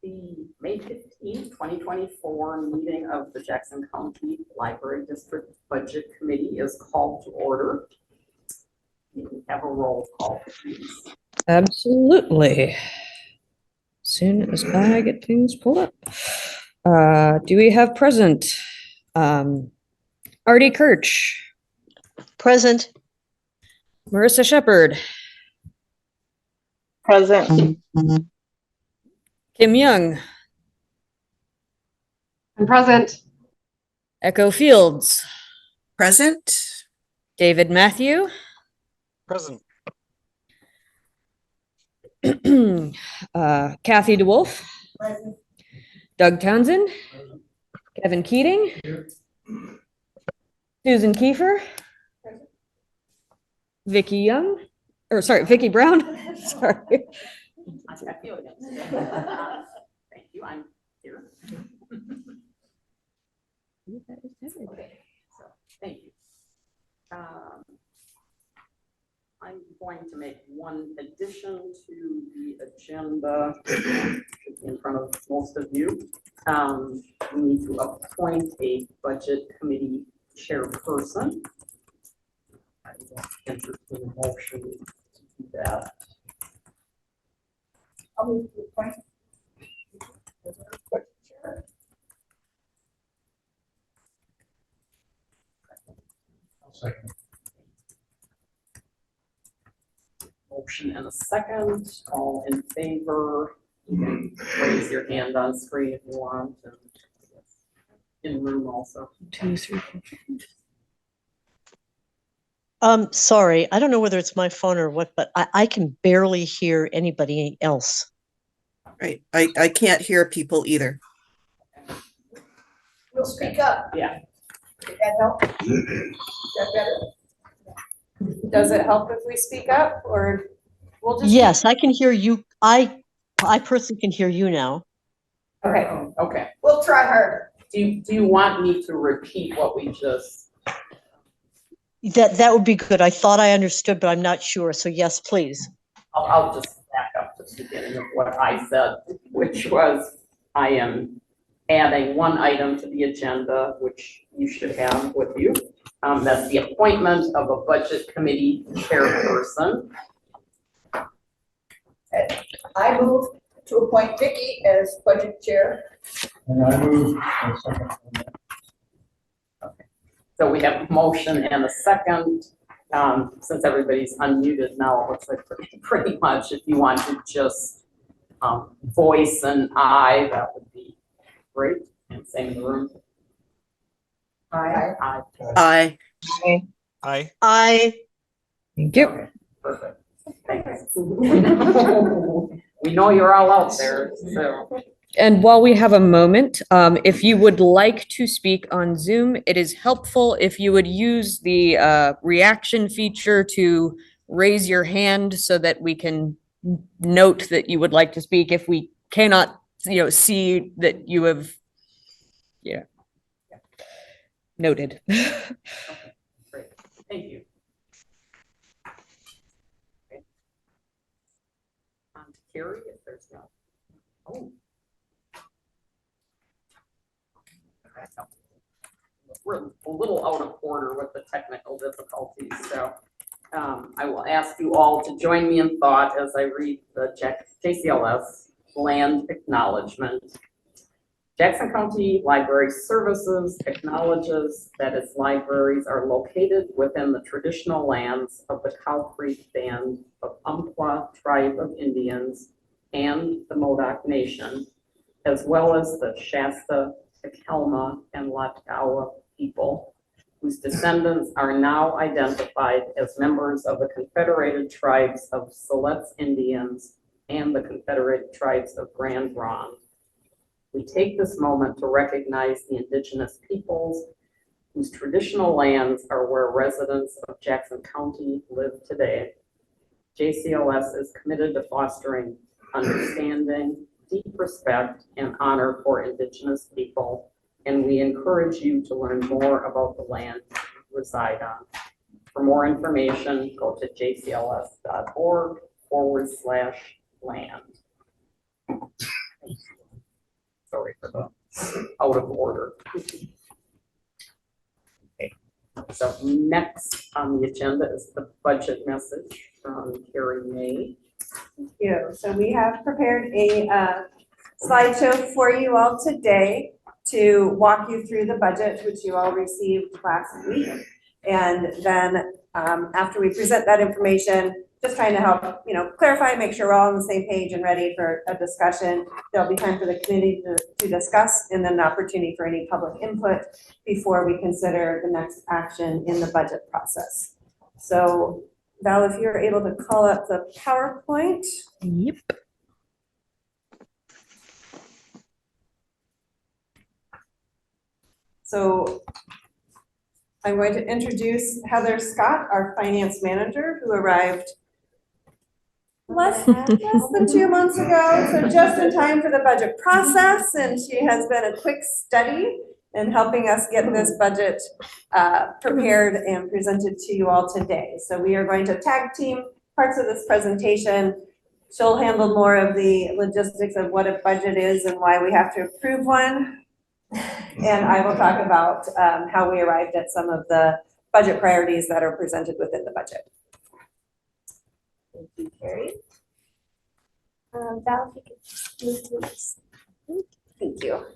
The May 15th, 2024 meeting of the Jackson County Library District Budget Committee is called to order. You can have a roll call, please. Absolutely. Soon as I get things pulled up. Do we have present? Artie Kirch, Present. Marissa Shepherd, Present. Kim Young, I'm present. Echo Fields, Present. David Matthew, Present. Kathy DeWolf, Doug Townsend, Kevin Keating, Susan Kiefer, Vicki Young, or sorry, Vicki Brown. Sorry. I feel it. Thank you. I'm here. Okay, so thank you. I'm going to make one addition to the agenda in front of most of you. We need to appoint a budget committee chairperson. I will entertain a motion to do that. I'll move to appoint. Second. Motion and a second. All in favor? You can raise your hand on screen if you want. And in room also. 2, 3, 4. Sorry, I don't know whether it's my phone or what, but I can barely hear anybody else. Right. I can't hear people either. We'll speak up. Yeah. Does that help? Is that better? Does it help if we speak up or we'll just? Yes, I can hear you. I personally can hear you now. Okay, Okay. we'll try harder. Do you want me to repeat what we just? That would be good. I thought I understood, but I'm not sure. So yes, please. I'll just back up to the beginning of what I said, which was I am adding one item to the agenda, which you should have with you. That's the appointment of a budget committee chairperson. I move to appoint Vicki as budget chair. And I move a second. So we have a motion and a second. Since everybody's unmuted now, it looks like pretty much if you want to just voice an aye, that would be great. And same in the room. Aye. Aye. Aye. Aye. I Thank you. Okay, perfect. Thanks. We know you're all out there, so. And while we have a moment, if you would like to speak on Zoom, it is helpful if you would use the reaction feature to raise your hand so that we can note that you would like to speak if we cannot, see that you have, noted. Great, thank you. Okay. On to Carrie, if there's no. Oh. We're a little out of order with the technical difficulties, so I will ask you all to join me in thought as I read the JCLS land acknowledgement. Jackson County Library Services acknowledges that its libraries are located within the traditional lands of the Cow Creek Band of Umpqua Tribe of Indians and the Modoc Nation, as well as the Shasta, Takelma, and Latgawa people, whose descendants are now identified as members of the Confederated Tribes of Siletz Indians and the Confederated Tribes of Grand Ronde. We take this moment to recognize the indigenous peoples whose traditional lands are where residents of Jackson County live today. JCLS is committed to fostering understanding, deep respect, and honor for indigenous people, and we encourage you to learn more about the land you reside on. For more information, go to jcls.org/land. Sorry for the out of order. Okay, so next on the agenda is the budget message from Carrie May. Thank you. So we have prepared a slideshow for you all today to walk you through the budget, which you all received last week. And then after we present that information, just trying to help, clarify, make sure we're all on the same page and ready for a discussion. There'll be time for the committee to discuss, and then an opportunity for any public input before we consider the next action in the budget process. So Val, if you're able to call up the PowerPoint. Yep. So I'm going to introduce Heather Scott, our finance manager, who arrived less than 2 months ago, so just in time for the budget process, and she has been a quick study in helping us get this budget prepared and presented to you all today. So we are going to tag team parts of this presentation. She'll handle more of the logistics of what a budget is and why we have to approve one. And I will talk about how we arrived at some of the budget priorities that are presented within the budget. Thank you, Carrie. Val, if you could move to the next. Thank you.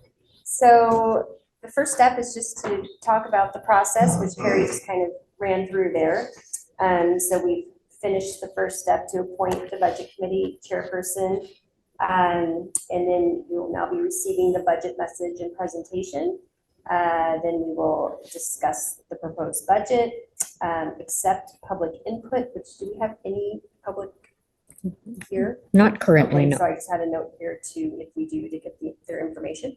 So the first step is just to talk about the process, which Carrie just kind of ran through there. So we've finished the first step to appoint the budget committee chairperson. And then you will now be receiving the budget message and presentation. Then we will discuss the proposed budget, accept public input, which do we have any public here? Not currently, Okay, no. so I just had a note here too, if we do, to get their information.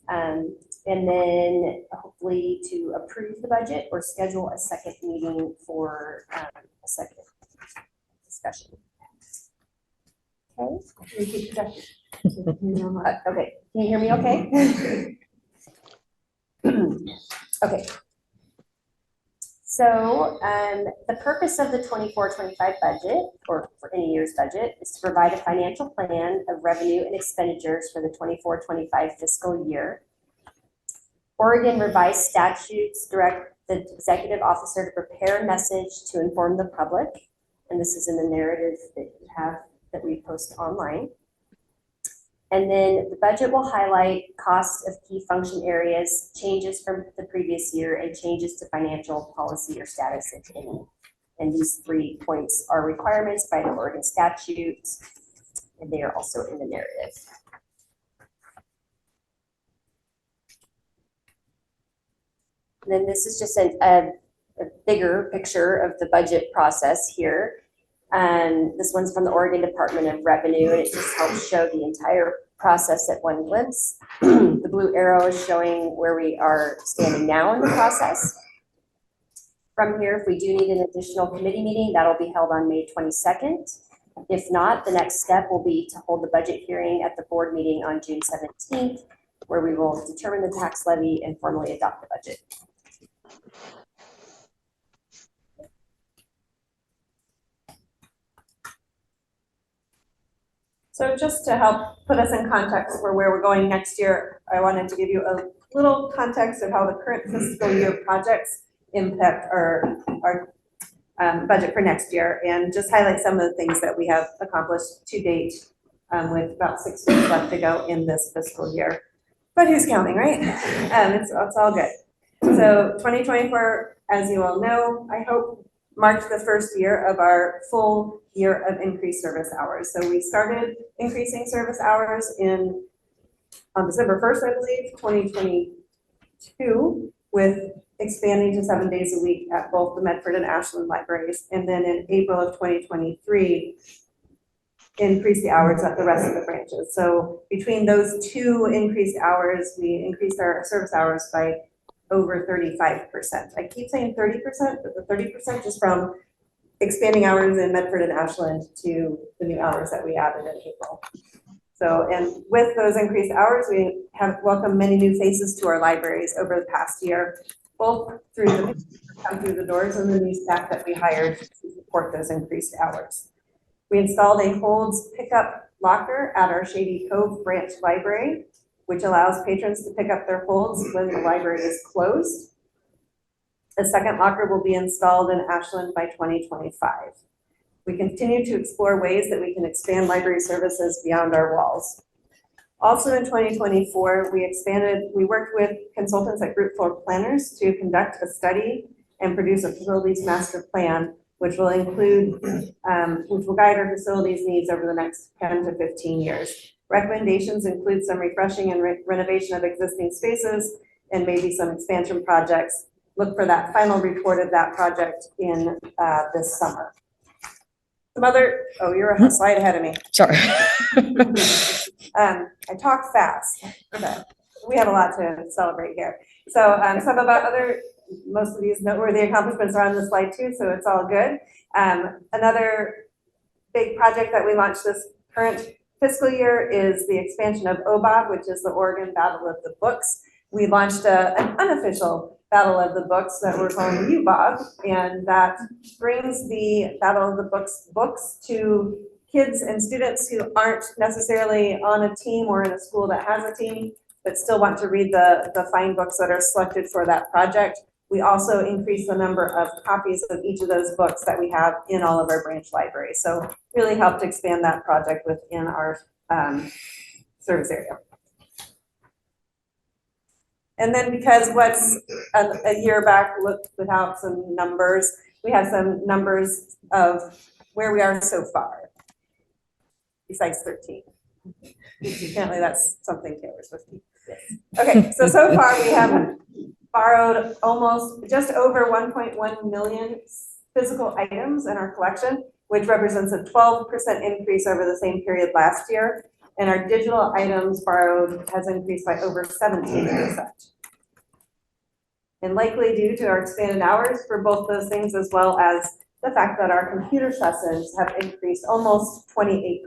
And then hopefully to approve the budget or schedule a second meeting for a second discussion. Okay. Repeat the Okay, can you hear me okay? Okay. So the purpose of the 24-25 budget, or for any year's budget, is to provide a financial plan of revenue and expenditures for the 24-25 fiscal year. Oregon revised statutes direct the executive officer to prepare a message to inform the public, and this is in the narrative that you have that we post online. And then the budget will highlight costs of key function areas, changes from the previous year, and changes to financial policy or status, if any. And these 3 points are requirements by the Oregon statutes, and they are also in the narrative. And then this is just a bigger picture of the budget process here. This one's from the Oregon Department of Revenue, and it just helps show the entire process at one glimpse. The blue arrow is showing where we are standing now in the process. From here, if we do need an additional committee meeting, that'll be held on May 22nd. If not, the next step will be to hold the budget hearing at the board meeting on June 17th, where we will determine the tax levy and formally adopt the budget. So just to help put us in context for where we're going next year, I wanted to give you a little context of how the current fiscal year projects impact our budget for next year, and just highlight some of the things that we have accomplished to date with about 6 weeks left to go in this fiscal year. But who's counting, right? It's all good. So 2024, as you all know, I hope, marked the first year of our full year of increased service hours. So we started increasing service hours on December 1st, I believe, 2022, with expanding to 7 days a week at both the Medford and Ashland libraries. And then in April of 2023, increased the hours at the rest of the branches. So between those 2 increased hours, we increased our service hours by over 35%. I keep saying 30%, but the 30% is from expanding hours in Medford and Ashland to the new hours that we added in April. So, and with those increased hours, we have welcomed many new faces to our libraries over the past year, both through the come through the doors and the new staff that we hired to support those increased hours. We installed a holds pickup locker at our Shady Cove branch library. which allows patrons to pick up their holds when the library is closed. A second locker will be installed in Ashland by 2025. We continue to explore ways that we can expand library services beyond our walls. Also in 2024, we worked with consultants at Group Floor Planners to conduct a study and produce a facilities master plan, which will guide our facilities needs over the next 10 to 15 years. Recommendations include some refreshing and renovation of existing spaces and maybe some expansion projects. Look for that final report of that project in this summer. You're a slide ahead of me. Sorry. I talk fast, but we have a lot to celebrate here. So some of our most of these noteworthy accomplishments are on the slide too, so it's all good. Another big project that we launched this current fiscal year is the expansion of OBOB, which is the Oregon Battle of the Books. We launched an unofficial Battle of the Books that we're calling UBOB, and that brings the Battle of the books to kids and students who aren't necessarily on a team or in a school that has a team, but still want to read the fine books that are selected for that project. We also increase the number of copies of each of those books that we have in all of our branch libraries. So really helped expand that project within our service area. And then because what's a year back looked without some numbers, we have some numbers of where we are so far, besides 13. Apparently that's something Taylor Swift. Okay, so far we have borrowed just over 1.1 million physical items in our collection, which represents a 12% increase over the same period last year. And our digital items borrowed has increased by over 17%. And likely due to our expanded hours for both those things, as well as the fact that our computer sessions have increased almost 28%.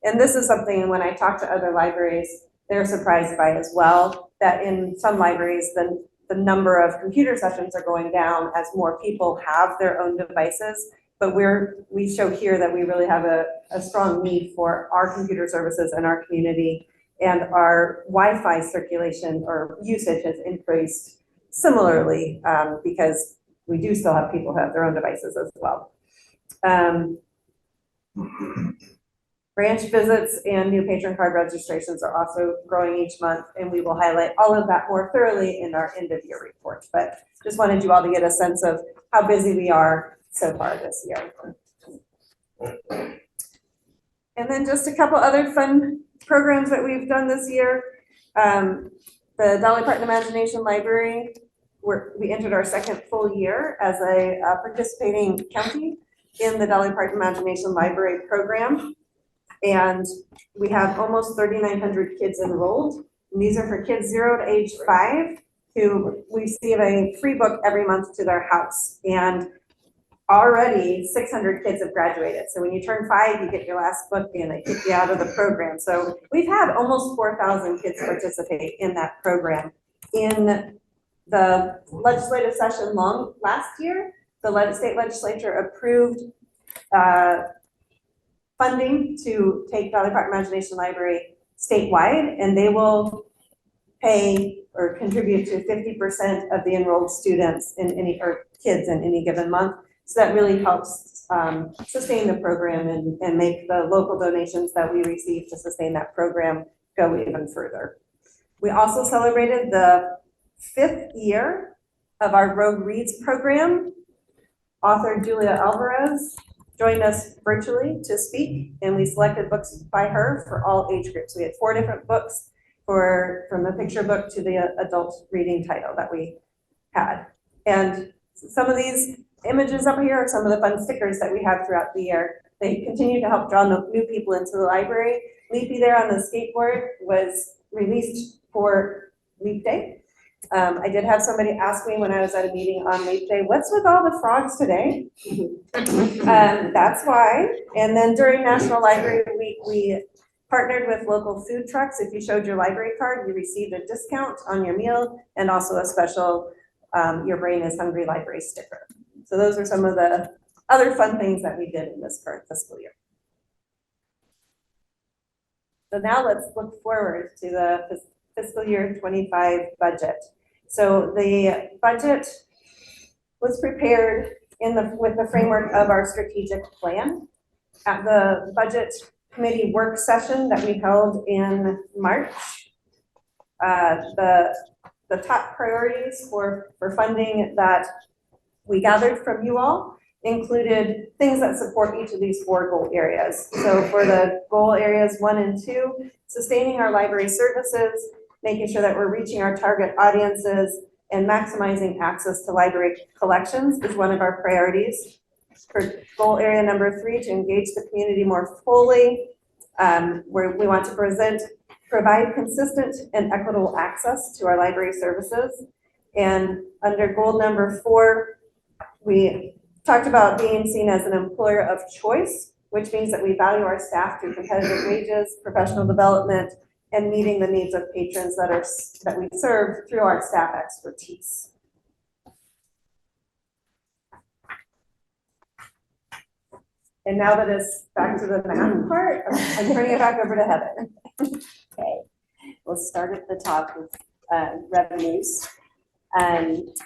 And this is something when I talk to other libraries, they're surprised by as well, that in some libraries, the number of computer sessions are going down as more people have their own devices. But we show here that we really have a strong need for our computer services in our community, and our Wi-Fi circulation or usage has increased similarly because we do still have people who have their own devices as well. Branch visits and new patron card registrations are also growing each month, and we will highlight all of that more thoroughly in our end of year report. But just wanted you all to get a sense of how busy we are so far this year. And then just a couple other fun programs that we've done this year. The Dolly Parton Imagination Library, we entered our second full year as a participating county in the Dolly Parton Imagination Library program. And we have almost 3,900 kids enrolled. And these are for kids 0 to age 5 who receive a free book every month to their house. And already 600 kids have graduated. So when you turn 5, you get your last book and they kick you out of the program. So we've had almost 4,000 kids participate in that program. In the legislative session last year, the state legislature approved funding to take Dolly Parton Imagination Library statewide, and they will pay or contribute to 50% of the enrolled students or kids in any given month. So that really helps sustain the program and make the local donations that we receive to sustain that program go even further. We also celebrated the 5th year of our Rogue Reads program. Author Julia Alvarez joined us virtually to speak, and we selected books by her for all age groups. We had 4 different books from the picture book to the adult reading title that we had. And some of these images up here are some of the fun stickers that we have throughout the year. They continue to help draw new people into the library. Leapy there on the skateboard was released for Leap Day. I did have somebody ask me when I was at a meeting on Leap Day, what's with all the frogs today? That's why. And then during National Library Week, we partnered with local food trucks. If you showed your library card, you received a discount on your meal and also a special Your Brain is Hungry library sticker. So those are some of the other fun things that we did in this current fiscal year. So now let's look forward to the fiscal year 25 budget. So the budget was prepared with the framework of our strategic plan. At the budget committee work session that we held in March, the top priorities for funding that we gathered from you all included things that support each of these 4 goal areas. So for the goal areas 1 and 2, sustaining our library services, making sure that we're reaching our target audiences, and maximizing access to library collections is one of our priorities. For goal area number 3, to engage the community more fully, where we want to provide consistent and equitable access to our library services. And under goal number 4, we talked about being seen as an employer of choice, which means that we value our staff through competitive wages, professional development, and meeting the needs of patrons that we serve through our staff expertise. And now that it's back to the math part, I'm turning it back over to Heather. Okay, we'll start at the top with revenues.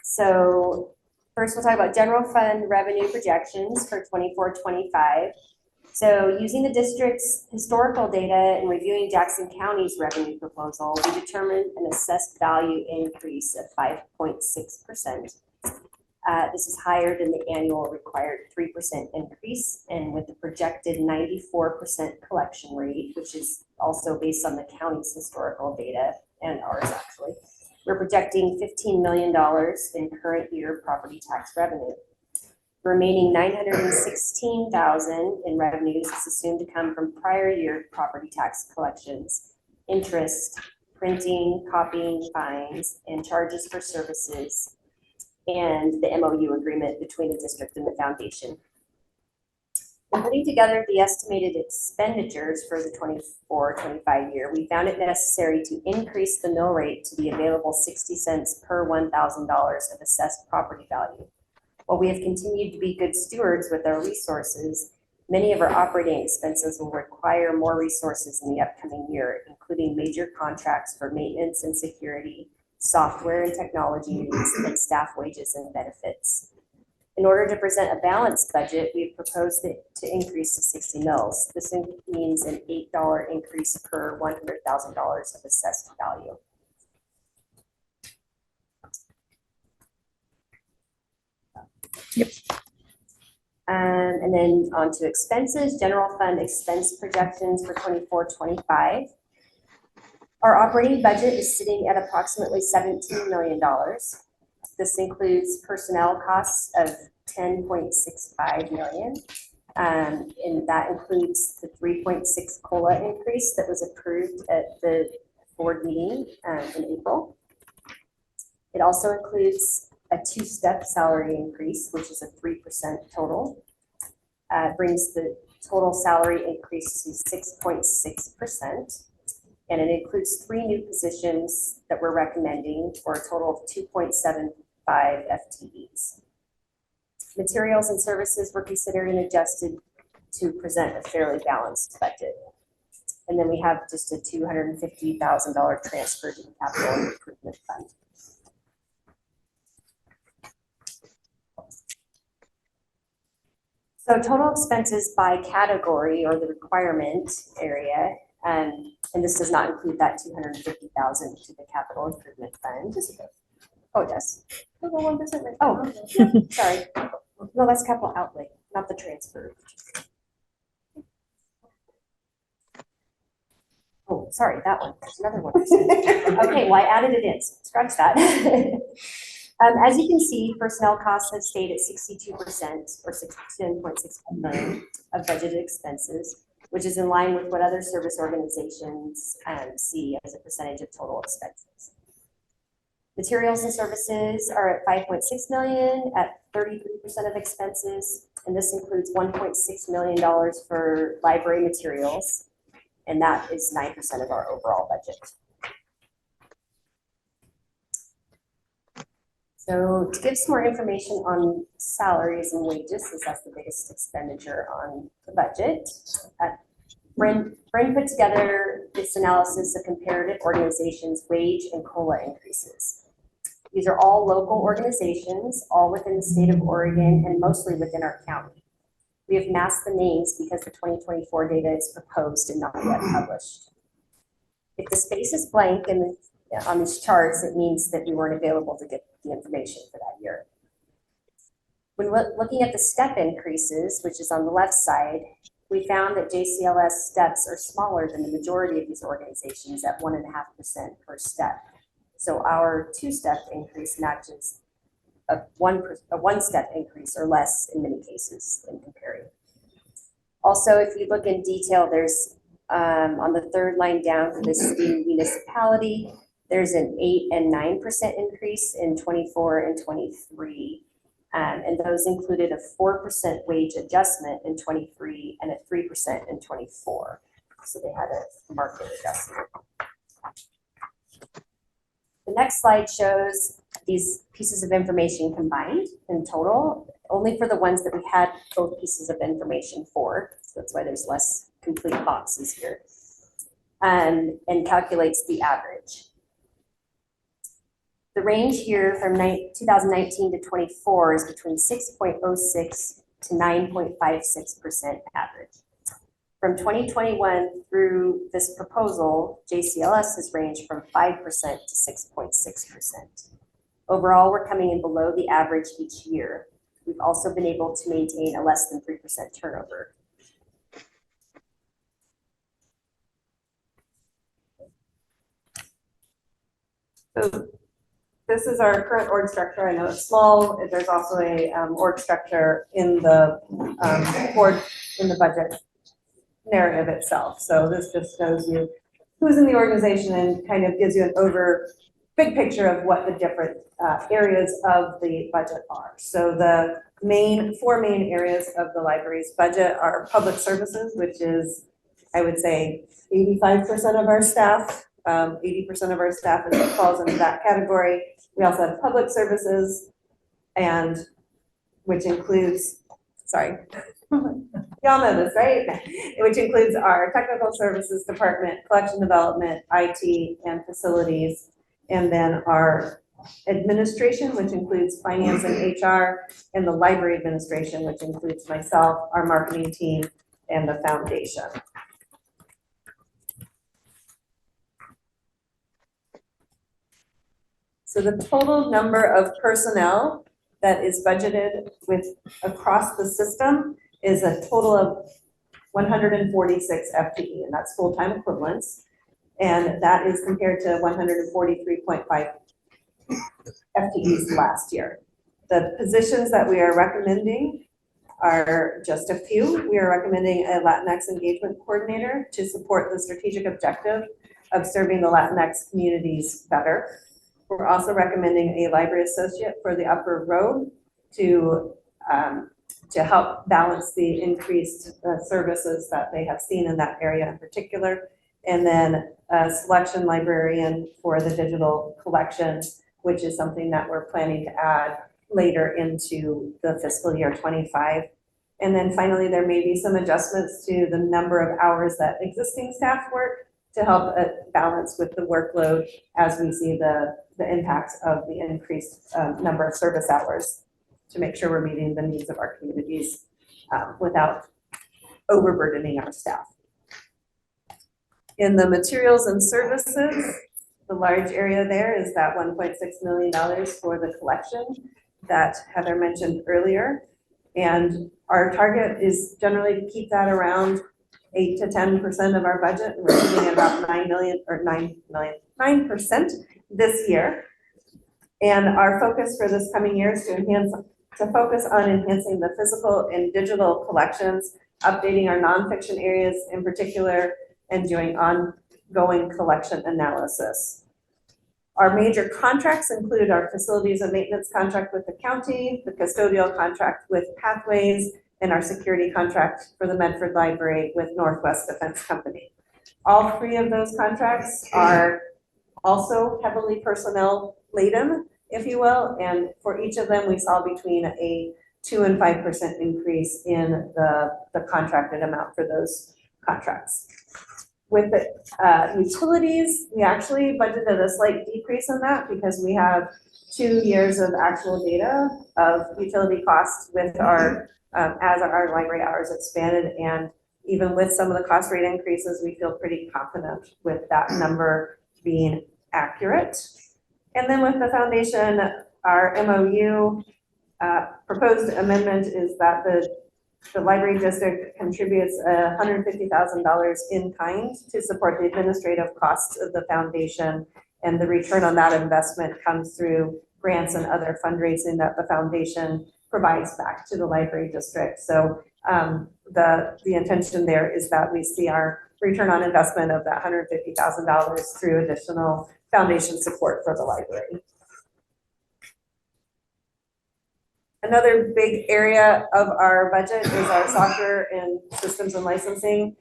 So first we'll talk about general fund revenue projections for 24-25. So using the district's historical data and reviewing Jackson County's revenue proposal, we determined an assessed value increase of 5.6%. This is higher than the annual required 3% increase, and with the projected 94% collection rate, which is also based on the county's historical data and ours actually, we're projecting $15 million in current year property tax revenue. The remaining $916,000 in revenues is assumed to come from prior year property tax collections, interest, printing, copying, fines, and charges for services, and the MOU agreement between the district and the foundation. In putting together the estimated expenditures for the 24-25 year, we found it necessary to increase the mill rate to the available 60 cents per $1,000 of assessed property value. While we have continued to be good stewards with our resources, many of our operating expenses will require more resources in the upcoming year, including major contracts for maintenance and security, software and technology needs, and staff wages and benefits. In order to present a balanced budget, we've proposed it to increase to 60 mils. This means an $8 increase per $100,000 of assessed value. Yep. And then on to expenses, general fund expense projections for 24-25. Our operating budget is sitting at approximately $17 million. This includes personnel costs of $10.65 million. And that includes the 3.6 COLA increase that was approved at the board meeting in April. It also includes a 2-step salary increase, which is a 3% total. Brings the total salary increase to 6.6%. And it includes 3 new positions that we're recommending for a total of 2.75 FTEs. Materials and services were considered and adjusted to present a fairly balanced budget. And then we have just a $250,000 transfer to the capital improvement fund. So total expenses by category or the requirement area, and this does not include that $250,000 to the capital improvement fund. Oh, it does. Oh, yeah, sorry. No, that's capital outlay, not the transfer. Oh, sorry, that one. There's another one. Okay, well, I added it in, so scratch that. As you can see, personnel costs have stayed at 62% or $16.6 million of budgeted expenses, which is in line with what other service organizations see as a percentage of total expenses. Materials and services are at $5.6 million at 33% of expenses, and this includes $1.6 million for library materials, and that is 9% of our overall budget. So to give some more information on salaries and wages, since that's the biggest expenditure on the budget, Bryn put together this analysis of comparative organizations' wage and COLA increases. These are all local organizations, all within the state of Oregon and mostly within our county. We have masked the names because the 2024 data is proposed and not yet published. If the space is blank on these charts, it means that we weren't available to get the information for that year. When looking at the step increases, which is on the left side, we found that JCLS steps are smaller than the majority of these organizations at 1.5% per step. So our 2-step increase matches a 1-step increase or less in many cases in comparing. Also, if you look in detail, there's on the 3rd line down for the city municipality, there's an 8 and 9% increase in 24 and 23. And those included a 4% wage adjustment in 23 and a 3% in 24. So they had a market adjustment. The next slide shows these pieces of information combined in total, only for the ones that we had both pieces of information for. So that's why there's less complete boxes here. And calculates the average. The range here from 2019 to 24 is between 6.06 to 9.56% average. From 2021 through this proposal, JCLS has ranged from 5% to 6.6%. Overall, we're coming in below the average each year. We've also been able to maintain a less than 3% turnover. So this is our current org structure. I know it's small. There's also a org structure in the board, in the budget narrative itself. So this just shows you who's in the organization and kind of gives you an big picture of what the different areas of the budget are. So the four main areas of the library's budget are public services, which is, I would say, 85% of our staff. 80% of our staff falls into that category. We also have public services, and which includes, sorry, y'all know this, right? Which includes our technical services department, collection development, IT, and facilities, and then our administration, which includes finance and HR, and the library administration, which includes myself, our marketing team, and the foundation. So the total number of personnel that is budgeted across the system is a total of 146 FTE, and that's full-time equivalents. And that is compared to 143.5 FTEs last year. The positions that we are recommending are just a few. We are recommending a Latinx engagement coordinator to support the strategic objective of serving the Latinx communities better. We're also recommending a library associate for the upper row to help balance the increased services that they have seen in that area in particular. And then a selection librarian for the digital collection, which is something that we're planning to add later into the fiscal year 25. And then finally, there may be some adjustments to the number of hours that existing staff work to help balance with the workload as we see the impacts of the increased number of service hours to make sure we're meeting the needs of our communities without overburdening our staff. In the materials and services, the large area there is that $1.6 million for the collection that Heather mentioned earlier. And our target is generally to keep that around 8 to 10% of our budget. And we're sitting at about 9% this year. And our focus for this coming year is to focus on enhancing the physical and digital collections, updating our nonfiction areas in particular, and doing ongoing collection analysis. Our major contracts include our facilities and maintenance contract with the county, the custodial contract with Pathways, and our security contract for the Medford Library with Northwest Defense Company. All three of those contracts are also heavily personnel laden, if you will, and for each of them we saw between a 2 and 5% increase in the contracted amount for those contracts. With the utilities, we actually budgeted a slight decrease in that because we have 2 years of actual data of utility costs with our, as our library hours expanded. And even with some of the cost rate increases, we feel pretty confident with that number being accurate. And then with the foundation, our MOU proposed amendment is that the library district contributes $150,000 in kind to support the administrative costs of the foundation. And the return on that investment comes through grants and other fundraising that the foundation provides back to the library district. So the intention there is that we see our return on investment of that $150,000 through additional foundation support for the library. Another big area of our budget is our software and systems and licensing.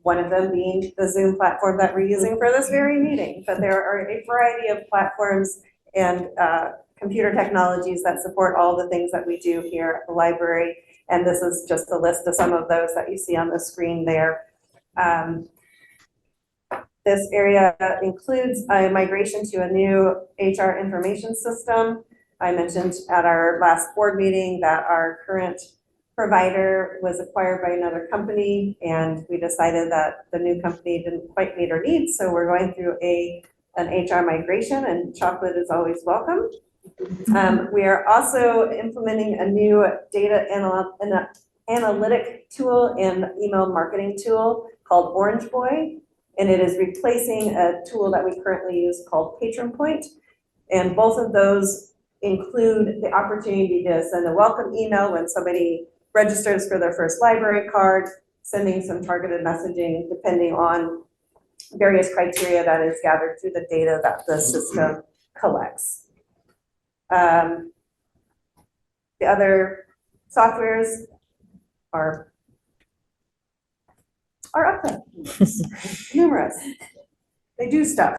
One of them being the Zoom platform that we're using for this very meeting. But there are a variety of platforms and computer technologies that support all the things that we do here at the library. And this is just a list of some of those that you see on the screen there. This area includes a migration to a new HR information system. I mentioned at our last board meeting that our current provider was acquired by another company, and we decided that the new company didn't quite meet our needs. So we're going through an HR migration, and chocolate is always welcome. We are also implementing a new data analytic tool and email marketing tool called Orange Boy, and it is replacing a tool that we currently use called Patron Point. And both of those include the opportunity to send a welcome email when somebody registers for their first library card, sending some targeted messaging depending on various criteria that is gathered through the data that the system collects. The other softwares are up there, numerous. They do stuff.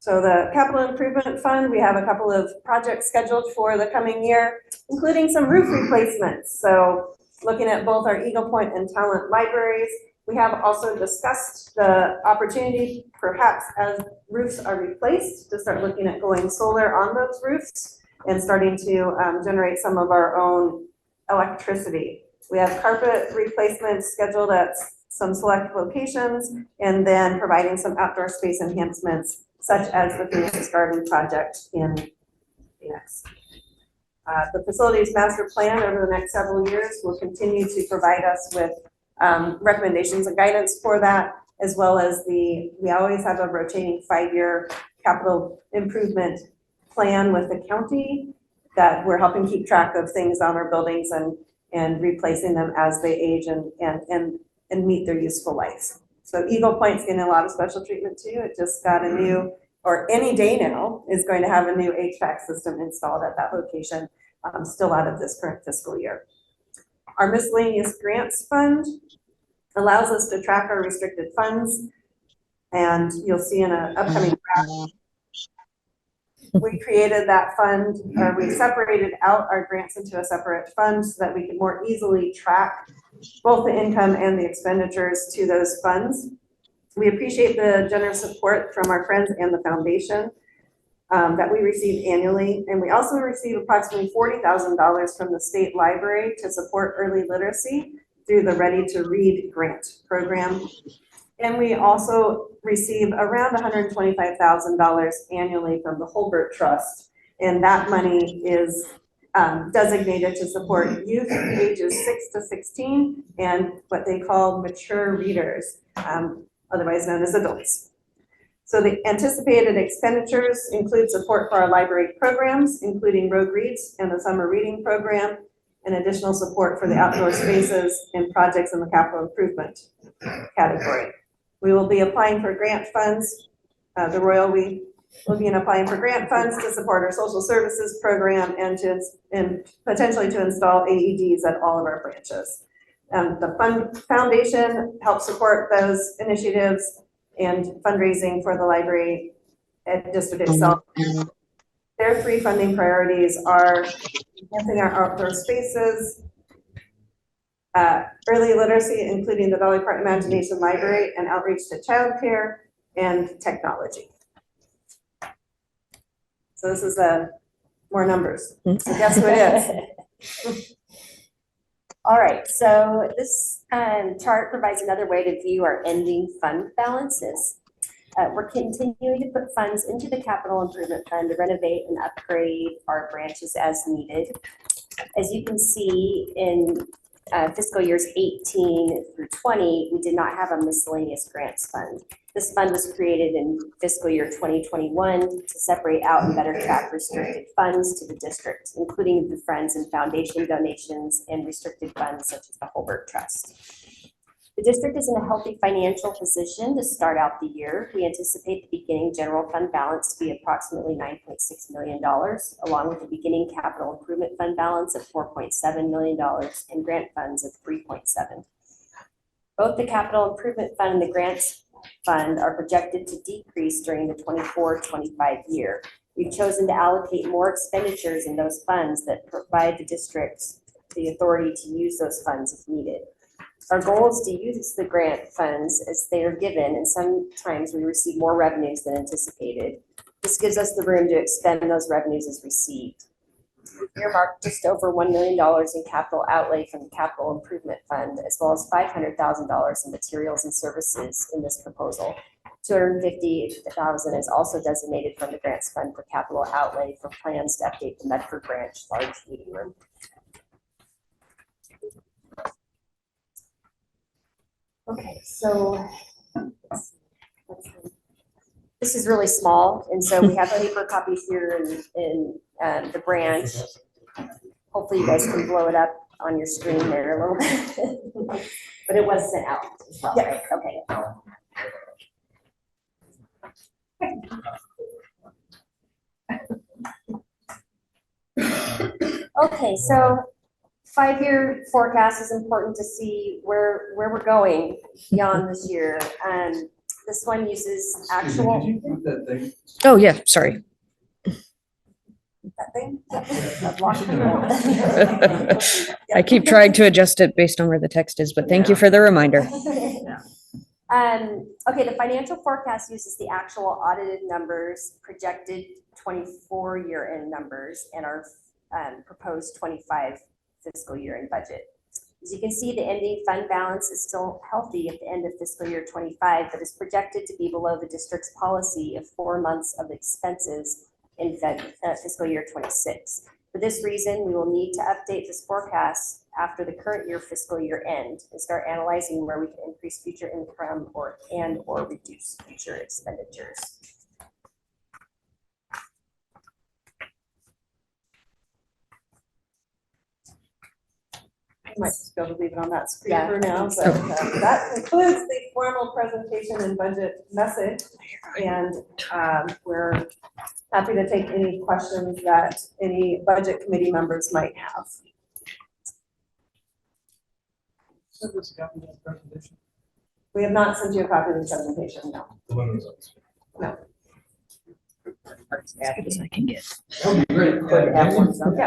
So the capital improvement fund, we have a couple of projects scheduled for the coming year, including some roof replacements. So looking at both our Eagle Point and Talent libraries, we have also discussed the opportunity, perhaps as roofs are replaced, to start looking at going solar on those roofs and starting to generate some of our own electricity. We have carpet replacements scheduled at some select locations, and then providing some outdoor space enhancements, such as the Phoenix Garden project in Phoenix. The facilities master plan over the next several years will continue to provide us with recommendations and guidance for that, as well as we always have a rotating 5-year capital improvement plan with the county that we're helping keep track of things on our buildings and replacing them as they age and meet their useful life. So Eagle Point's getting a lot of special treatment too. It just got a new, or any day now, is going to have a new HVAC system installed at that location, still out of this current fiscal year. Our miscellaneous grants fund allows us to track our restricted funds, and you'll see in an upcoming graph, we created that fund, or we separated out our grants into a separate fund so that we can more easily track both the income and the expenditures to those funds. We appreciate the generous support from our friends and the foundation that we receive annually. And we also receive approximately $40,000 from the state library to support early literacy through the Ready to Read grant program. And we also receive around $125,000 annually from the Holbert Trust. And that money is designated to support youth ages 6 to 16 and what they call mature readers, otherwise known as adults. So the anticipated expenditures include support for our library programs, including Rogue Reads and the summer reading program, and additional support for the outdoor spaces and projects in the capital improvement category. We will be applying for grant funds. The Royal, we will be applying for grant funds to support our social services program and potentially to install AEDs at all of our branches. The foundation helps support those initiatives and fundraising for the library district itself. Their 3 funding priorities are enhancing our outdoor spaces, early literacy, including the Dolly Parton Imagination Library and outreach to childcare and technology. So this is more numbers. So guess who it is? All right, so this chart provides another way to view our ending fund balances. We're continuing to put funds into the capital improvement fund to renovate and upgrade our branches as needed. As you can see in fiscal years 18 through 20, we did not have a miscellaneous grants fund. This fund was created in fiscal year 2021 to separate out and better track restricted funds to the district, including the Friends and Foundation donations and restricted funds such as the Holbert Trust. The district is in a healthy financial position to start out the year. We anticipate the beginning general fund balance to be approximately $9.6 million, along with the beginning capital improvement fund balance of $4.7 million and grant funds of $3.7. Both the capital improvement fund and the grants fund are projected to decrease during the 24-25 year. We've chosen to allocate more expenditures in those funds that provide the district the authority to use those funds if needed. Our goal is to use the grant funds as they are given, and sometimes we receive more revenues than anticipated. This gives us the room to expend those revenues as received. We earmarked just over $1 million in capital outlay from the capital improvement fund, as well as $500,000 in materials and services in this proposal. $250,000 is also designated from the grants fund for capital outlay for plans to update the Medford branch large meeting room. Okay, so this is really small, and so we have paper copies here in the branch. Hopefully you guys can blow it up on your screen there a little bit. But it was sent out as well, right? Okay. Okay, so 5-year forecast is important to see where we're going beyond this year. This one uses actual. Did you put that thing? Oh, yeah, sorry. That thing? I keep trying to adjust it based on where the text is, but thank you for the reminder. Okay, the financial forecast uses the actual audited numbers, projected 24 year-end numbers, and our proposed 25 fiscal year end budget. As you can see, the ending fund balance is still healthy at the end of fiscal year 25, but is projected to be below the district's policy of 4 months of expenses in fiscal year 26. For this reason, we will need to update this forecast after the current year fiscal year end and start analyzing where we can increase future income or reduce future expenditures. I might just be able to leave it on that screen Yeah, for now, I but that concludes the formal presentation and budget message. And we're happy to take any questions that any budget committee members might have. We have not sent you a copy of the presentation, no. No. As good as I can get. Yeah,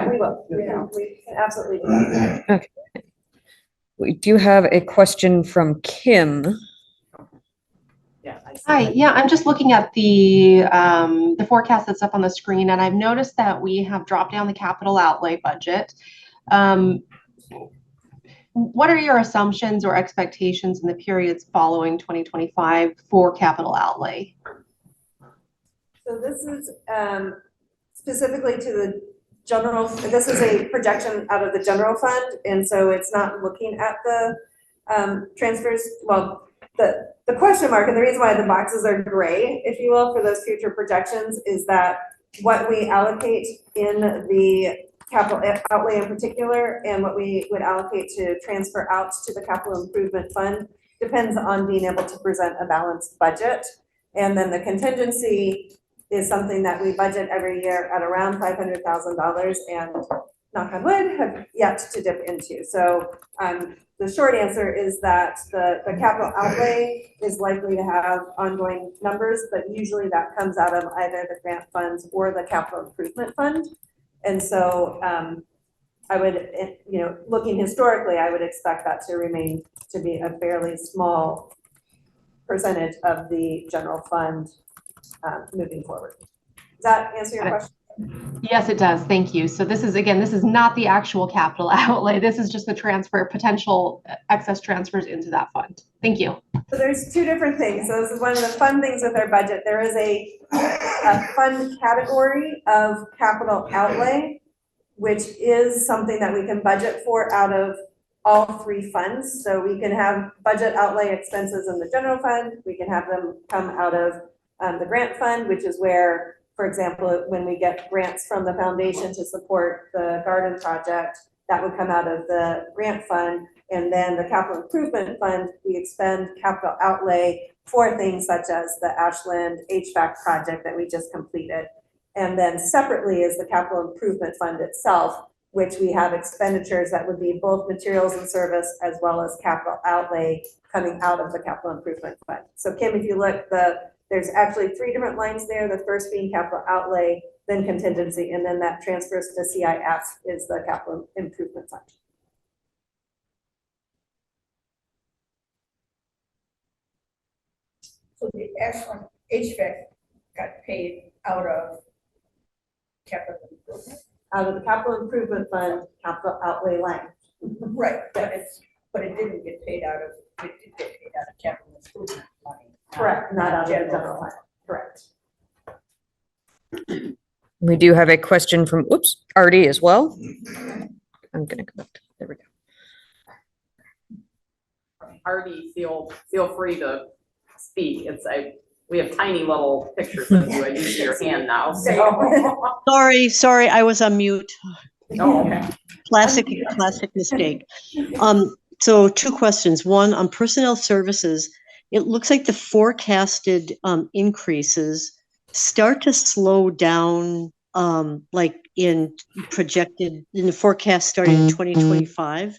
we will. We can absolutely do that. We do have a question from Kim. Yeah. I see Hi, that. yeah, I'm just looking at the forecast that's up on the screen, and I've noticed that we have dropped down the capital outlay budget. What are your assumptions or expectations in the periods following 2025 for capital outlay? So this is specifically to the general, this is a projection out of the general fund, and so it's not looking at the transfers. Well, the question mark, and the reason why the boxes are gray, if you will, for those future projections is that what we allocate in the capital outlay in particular and what we would allocate to transfer out to the capital improvement fund depends on being able to present a balanced budget. And then the contingency is something that we budget every year at around $500,000 and knock on wood have yet to dip into. So the short answer is that the capital outlay is likely to have ongoing numbers, but usually that comes out of either the grant funds or the capital improvement fund. And so I would, looking historically, I would expect that to remain to be a fairly small percentage of the general fund moving forward. Does that answer your question? Yes, it does. Thank you. So this is, again, this is not the actual capital outlay. This is just the transfer, potential excess transfers into that fund. Thank you. So there's two different things. So this is one of the fun things with our budget. There is a fund category of capital outlay, which is something that we can budget for out of all three funds. So we can have budget outlay expenses in the general fund. We can have them come out of the grant fund, which is where, for example, when we get grants from the foundation to support the garden project, that would come out of the grant fund. And then the capital improvement fund, we expend capital outlay for things such as the Ashland HVAC project that we just completed. And then separately is the capital improvement fund itself, which we have expenditures that would be both materials and service as well as capital outlay coming out of the capital improvement fund. So Kim, if you look, there's actually three different lines there. The first being capital outlay, then contingency, and then that transfers to CIF is the capital improvement fund. So the Ashland HVAC got paid out of capital improvement? Out of the capital improvement fund, capital outlay line. Right, but it didn't get paid out of, it did get paid out of capital improvement money. Correct, not out of the general fund, correct. We do have a question from, Artie as well. I'm gonna go back to, there we go. Artie, feel free to speak. We have tiny little pictures of you. I do see your hand now, so. Sorry, I was on mute. Oh, okay. Classic mistake. So two questions. One, on personnel services, it looks like the forecasted increases start to slow down, like in the forecast starting in 2025.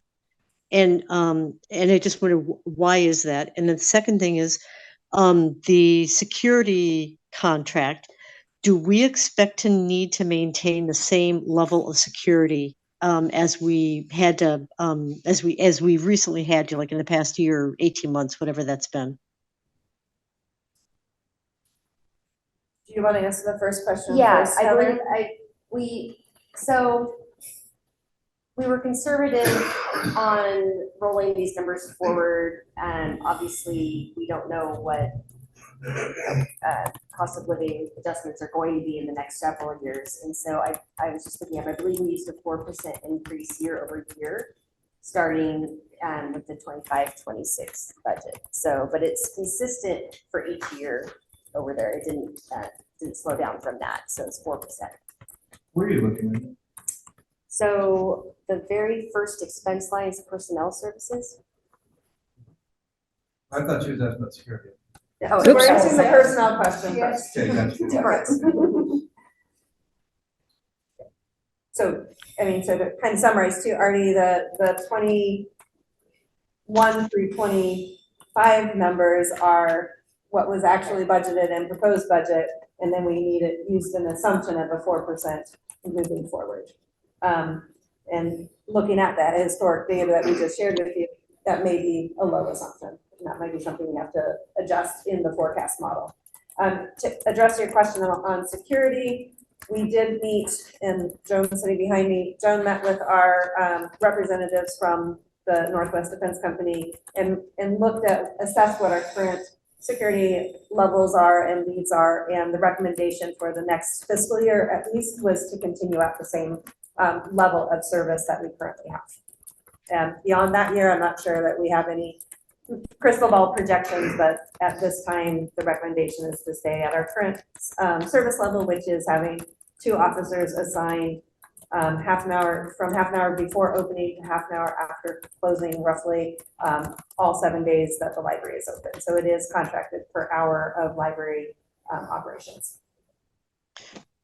And I just wonder, why is that? And the second thing is, the security contract, do we expect to need to maintain the same level of security as we had to, as we recently had to, like in the past year, 18 months, whatever that's been? Do you want to answer the first question Yes, first, I Heather? believe we were conservative on rolling these numbers forward, and obviously we don't know what cost of living adjustments are going to be in the next several years. And so I was just looking at, I believe we used a 4% increase year over year, starting with the 25-26 budget. So, but it's consistent for each year over there. It didn't slow down from that. So it's 4%. Where are you looking at? So the very first expense line is personnel services. I thought you was asking about security. Oh, so we're answering the personnel question first. Okay, gotcha. Correct. So, so to kind of summarize too, Artie, the 21 through 25 numbers are what was actually budgeted and proposed budget, and then we used an assumption of a 4% moving forward. And looking at that historic data that we just shared with you, that may be a low assumption. And that might be something we have to adjust in the forecast model. To address your question on security, we did meet, and Joan's sitting behind me. Joan met with our representatives from the Northwest Defense Company and assessed what our current security levels are and needs are, and the recommendation for the next fiscal year at least was to continue at the same level of service that we currently have. And beyond that year, I'm not sure that we have any crystal ball projections, but at this time, the recommendation is to stay at our current service level, which is having 2 officers assigned half an hour before opening to half an hour after closing, roughly all 7 days that the library is open. So it is contracted per hour of library operations.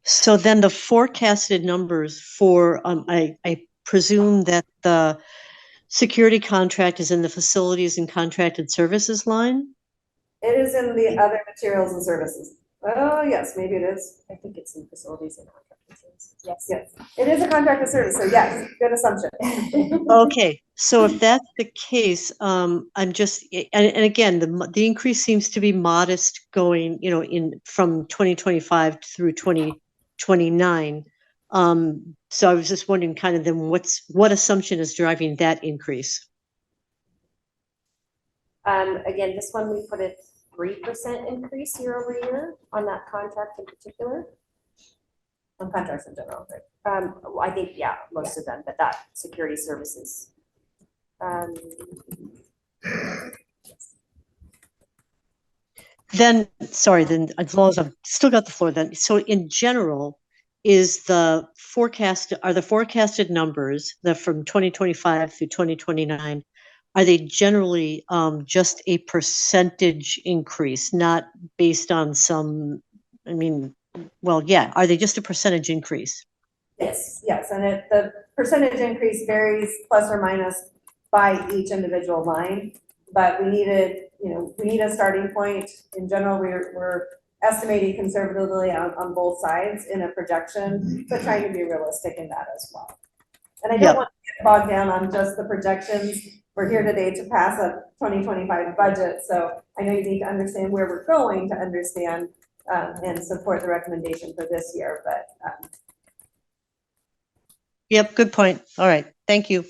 So then the forecasted numbers for, I presume that the security contract is in the facilities and contracted services line? It is in the other materials and services. Oh, yes, maybe it is. I think it's in facilities and contracted services. Yes. Yes, it is a contracted service, so yes, good assumption. Okay, so if that's the case, I'm just, and again, the increase seems to be modest going, from 2025 through 2029. So I was just wondering kind of then what assumption is driving that increase? Again, this one, we put a 3% increase year over year on that contract in particular. On contracts in general, right? Well, I think, yeah, most of them, but that security services. Then, sorry, then as long as I've still got the floor then, so in general, are the forecasted numbers that from 2025 through 2029, are they generally just a percentage increase, not based on are they just a percentage increase? Yes, and the percentage increase varies plus or minus by each individual line. But we need a starting point. In general, we're estimating conservatively on both sides in a projection, but trying to be realistic in that as well. And I don't Yep. want to get bogged down on just the projections. We're here today to pass a 2025 budget, so I know you need to understand where we're going to understand and support the recommendation for this year, but Yep, good point. All right, thank you.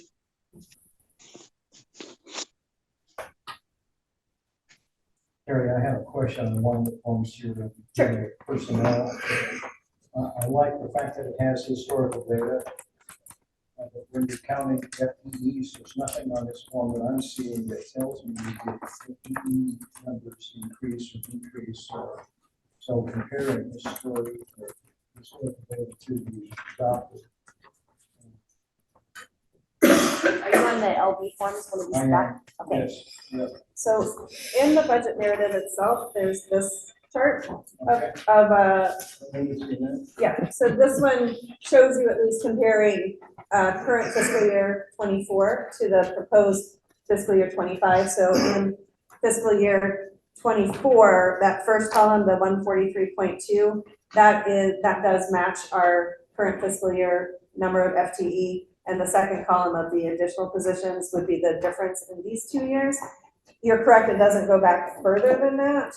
Carrie, I have a question on one that forms your personnel. I like the fact that it has historical data. But when you're counting FTEs, there's nothing on this form that I'm seeing that tells me that FTE numbers increase or decrease. So comparing historical data to the adopted. Are you on the LB forms when we I am. back? Okay. Yes, yep, so in the budget narrative itself, there's this chart okay. Maybe it's in there. yeah, so this one shows you at least comparing current fiscal year 24 to the proposed fiscal year 25. So in fiscal year 24, that first column, the 143.2, that does match our current fiscal year number of FTE. And the second column of the additional positions would be the difference in these 2 years. You're correct, it doesn't go back further than that,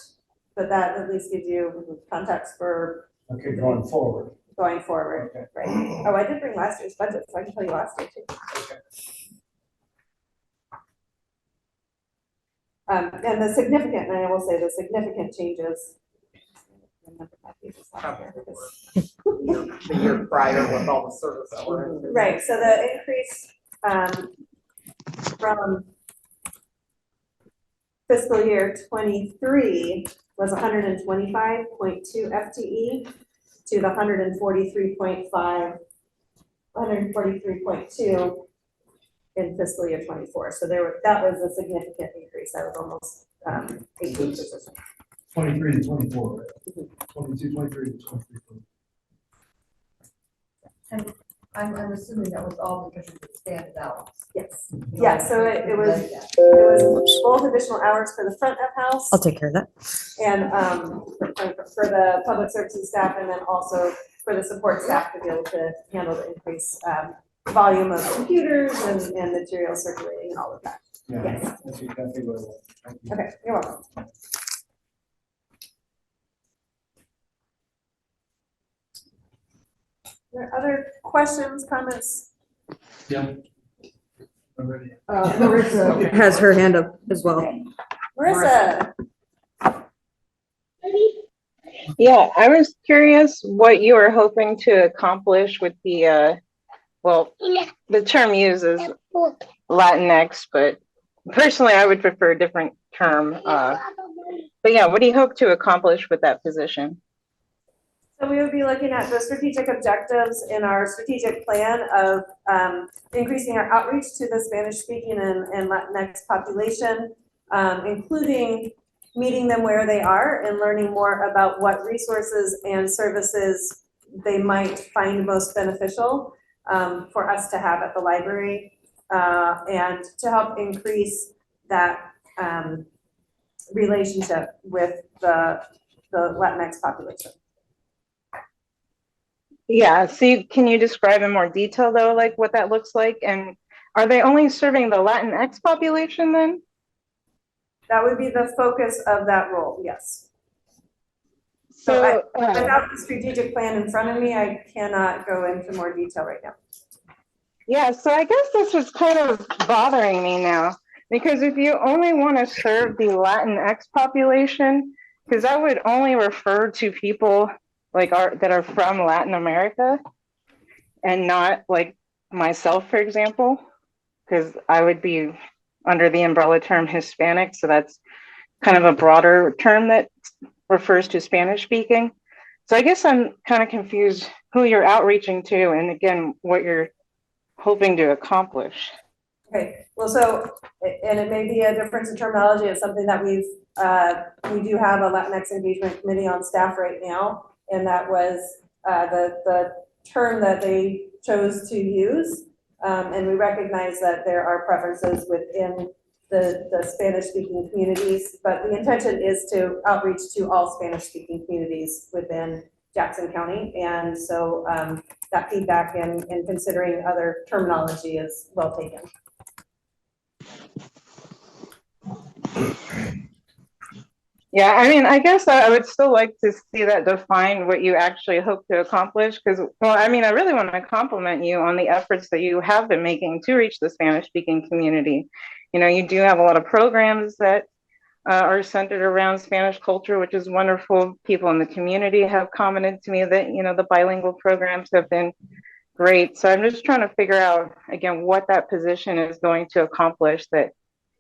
but that at least gives you context for Okay, going forward. going forward, Okay. right? Oh, I did bring last year's budget, so I can tell you last year too. Okay. And the significant, and I will say the significant changes. The year prior with all the service hours. Right, so the increase from fiscal year 23 was 125.2 FTE to the 143.2 in fiscal year 24. So that was a significant increase. That was almost 18%. 23 to 24, right? 22, 23 to 23. I'm assuming that was all because you could stand it out. Yes, yeah, so it was both additional hours for the front of house. I'll take care of that. And for the public services staff, and then also for the support staff to be able to handle the increased volume of computers and material circulating and all of that. Yeah, Yes. that's exactly what I want. Thank you. Okay, you're welcome. Are there other questions, comments? Yeah. I'm ready. Marissa has her hand up as well. Marissa, Yeah, I was curious what you were hoping to accomplish with the, the term used is Latinx, but personally I would prefer a different term. But yeah, what do you hope to accomplish with that position? so we would be looking at the strategic objectives in our strategic plan of increasing our outreach to the Spanish-speaking and Latinx population, including meeting them where they are and learning more about what resources and services they might find most beneficial for us to have at the library, and to help increase that relationship with the Latinx population. Yeah, so can you describe in more detail though, like what that looks like? And are they only serving the Latinx population then? That would be the focus of that role, yes. So, Without the strategic plan in front of me, I cannot go into more detail right now. yeah, so I guess this is kind of bothering me now, because if you only want to serve the Latinx population, because that would only refer to people like that are from Latin America and not like myself, for example, because I would be under the umbrella term Hispanic. So that's kind of a broader term that refers to Spanish speaking. So I guess I'm kind of confused who you're outreaching to and again, what you're hoping to accomplish. Okay, well, so, and it may be a difference in terminology. It's something that we do have a Latinx engagement committee on staff right now. And that was the term that they chose to use. And we recognize that there are preferences within the Spanish-speaking communities, but the intention is to outreach to all Spanish-speaking communities within Jackson County. And so that feedback and considering other terminology is well taken. Yeah, I mean, I guess I would still like to see that define what you actually hope to accomplish. Because, well, I mean, I really want to compliment you on the efforts that you have been making to reach the Spanish-speaking community. You know, you do have a lot of programs that are centered around Spanish culture, which is wonderful. People in the community have commented to me that, you know, the bilingual programs have been great. So I'm just trying to figure out, again, what that position is going to accomplish that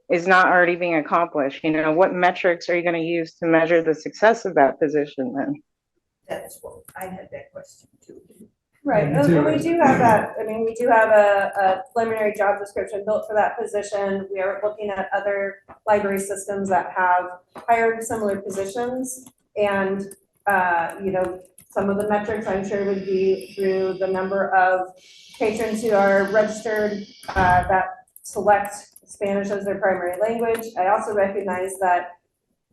is not already being accomplished. You know, what metrics are you going to use to measure the success of that position then? That's what, I had that question too. Right, and we do have that, I mean, we do have a preliminary job description built for that position. We are looking at other library systems that have hired similar positions. And, you know, some of the metrics I'm sure would be through the number of patrons who are registered that select Spanish as their primary language. I also recognize that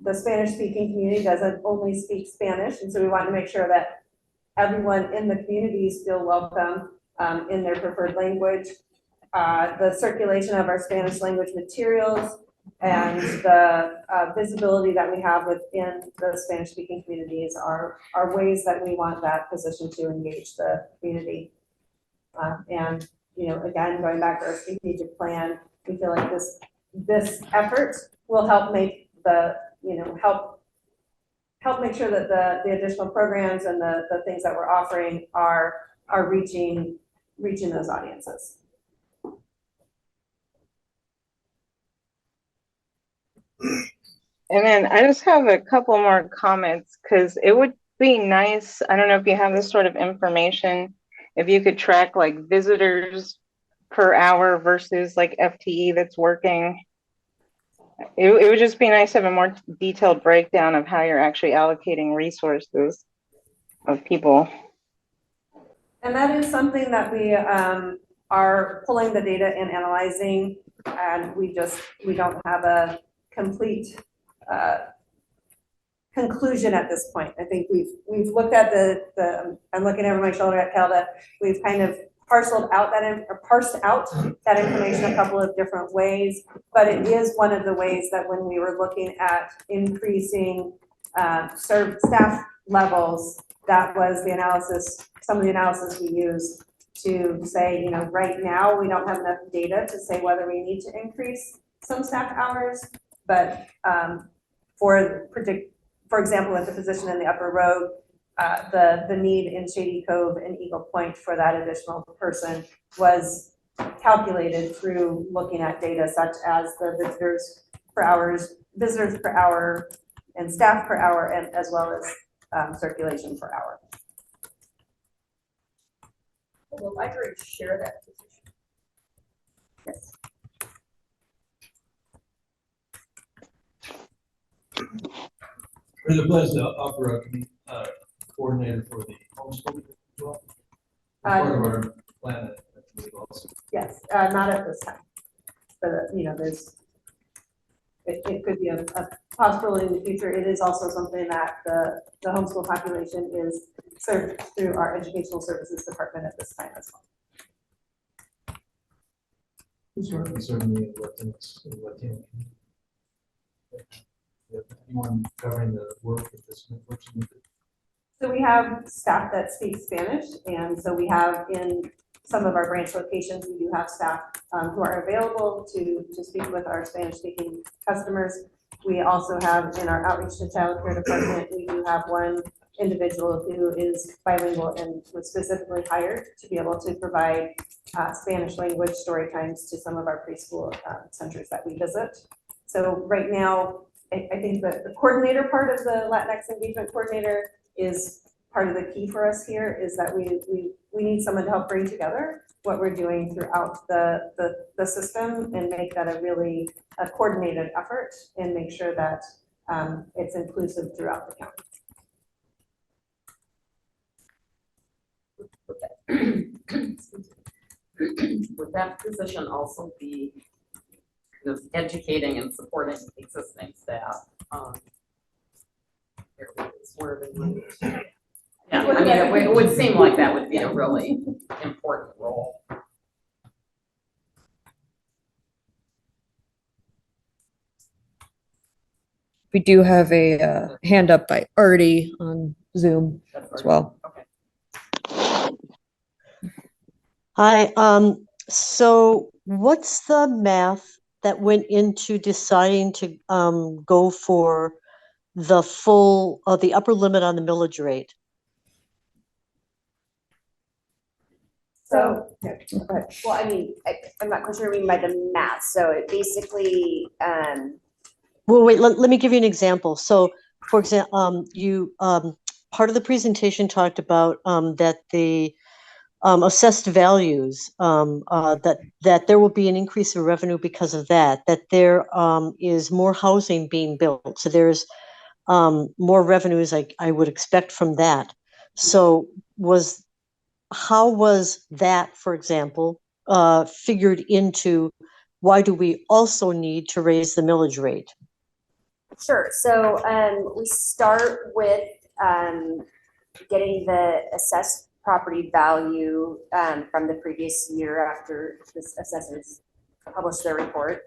the Spanish-speaking community doesn't only speak Spanish, and so we want to make sure that everyone in the communities feel welcome in their preferred language. The circulation of our Spanish language materials and the visibility that we have within the Spanish-speaking communities are ways that we want that position to engage the community. And, you know, again, going back to our strategic plan, we feel like this effort will help make the, you know, help make sure that the additional programs and the things that we're offering are reaching those audiences. And then I just have a couple more comments because it would be nice. I don't know if you have this sort of information, if you could track like visitors per hour versus like FTE that's working. It would just be nice to have a more detailed breakdown of how you're actually allocating resources of people. And that is something that we are pulling the data and analyzing, and we don't have a complete conclusion at this point. I think we've looked at I'm looking over my shoulder at Kelda. We've kind of parsed out that information a couple of different ways, but it is one of the ways that when we were looking at increasing staff levels, that was the analysis, some of the analysis we used to say, you know, right now we don't have enough data to say whether we need to increase some staff hours, but for example, with the position in the Upper Road, the need in Shady Cove and Eagle Point for that additional person was calculated through looking at data such as the visitors per hour and staff per hour, and as well as circulation per hour. Will the library share that position? Yes. Or the Bethesda Upper coordinator for the homeschool as well? Part of our plan, I believe also. Yes, not at this time. But you know, it could be a possibility in the future. It is also something that the homeschool population is served through our educational services department at this time as well. Who's representing the Latinx, Latino community? Anyone covering the work that this person did? So we have staff that speak Spanish, and so we have in some of our branch locations, we do have staff who are available to speak with our Spanish-speaking customers. We also have in our outreach to child care department, we do have one individual who is bilingual and was specifically hired to be able to provide Spanish language story times to some of our preschool centers that we visit. So right now, I think that the coordinator part of the Latinx engagement coordinator is part of the key for us here, is that we need someone to help bring together what we're doing throughout the system and make that a coordinated effort and make sure that it's inclusive throughout the county. Would that position also be kind of educating and supporting existing staff? Yeah, I mean, it would seem like that would be a really important role. We do have a hand up by Artie on Zoom as well. Okay. Hi, so what's the math that went into deciding to go for the full, the upper limit on the millage rate? So, well, I mean, I'm not quite sure what you mean by the math. So it basically, Well, wait, let me give you an example. So, for example, part of the presentation talked about that the assessed values, that there will be an increase in revenue because of that there is more housing being built. So there's more revenues I would expect from that. So how was that, for example, figured into why do we also need to raise the millage rate? sure. So we start with getting the assessed property value from the previous year after the assessors published their report.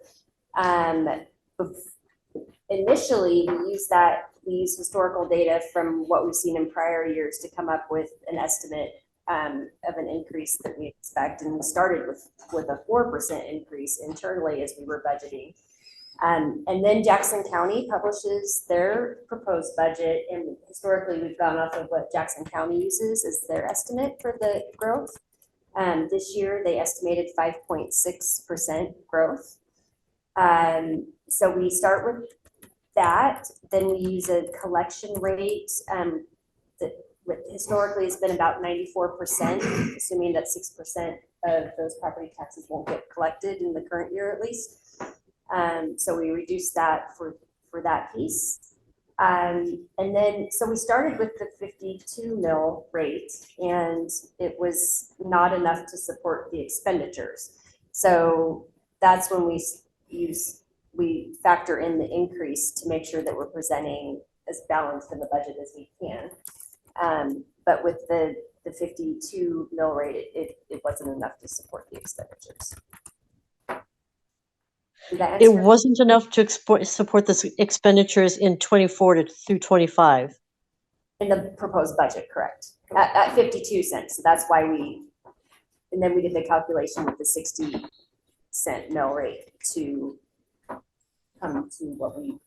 Initially, we use historical data from what we've seen in prior years to come up with an estimate of an increase that we expect. And we started with a 4% increase internally as we were budgeting. And then Jackson County publishes their proposed budget, and historically we've gone off of what Jackson County uses as their estimate for the growth. This year they estimated 5.6% growth. So we start with that, then we use a collection rate that historically has been about 94%, assuming that 6% of those property taxes won't get collected in the current year at least. So we reduced that for that piece. And then, so we started with the 52 mil rate, and it was not enough to support the expenditures. So that's when we factor in the increase to make sure that we're presenting as balanced in the budget as we can. But with the 52 mil rate, it wasn't enough to support the expenditures. It wasn't enough to support the expenditures in 24 through 25. In the proposed budget, correct. At 52 cents. So that's why and then we did the calculation with the 60-cent mill rate to come to what we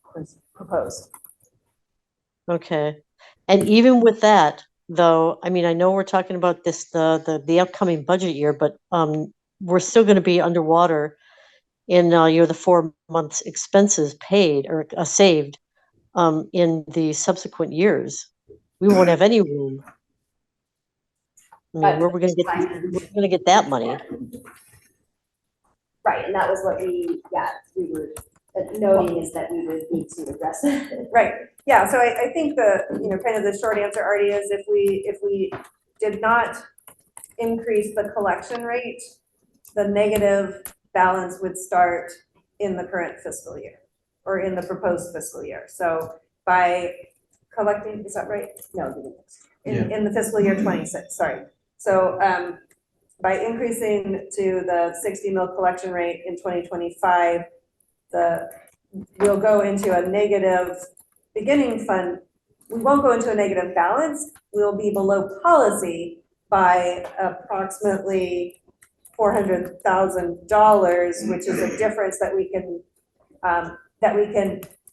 proposed. Okay. And even with that, though, I mean, I know we're talking about this, the upcoming budget year, but we're still going to be underwater in the 4 months expenses paid or saved in the subsequent years. We won't have any room. I mean, where we're going to get that money? Right, and that was what we were noting, is that we would need to address it. Right. Yeah. So I think kind of the short answer, Artie, is if we did not increase the collection rate, the negative balance would start in the current fiscal year. or in the proposed fiscal year. So by collecting, is that right? No, In the fiscal year 26, sorry. So by increasing to the 60 mil collection rate in 2025, we'll go into a negative beginning fund. We won't go into a negative balance. We'll be below policy by approximately $400,000, which is a difference that we can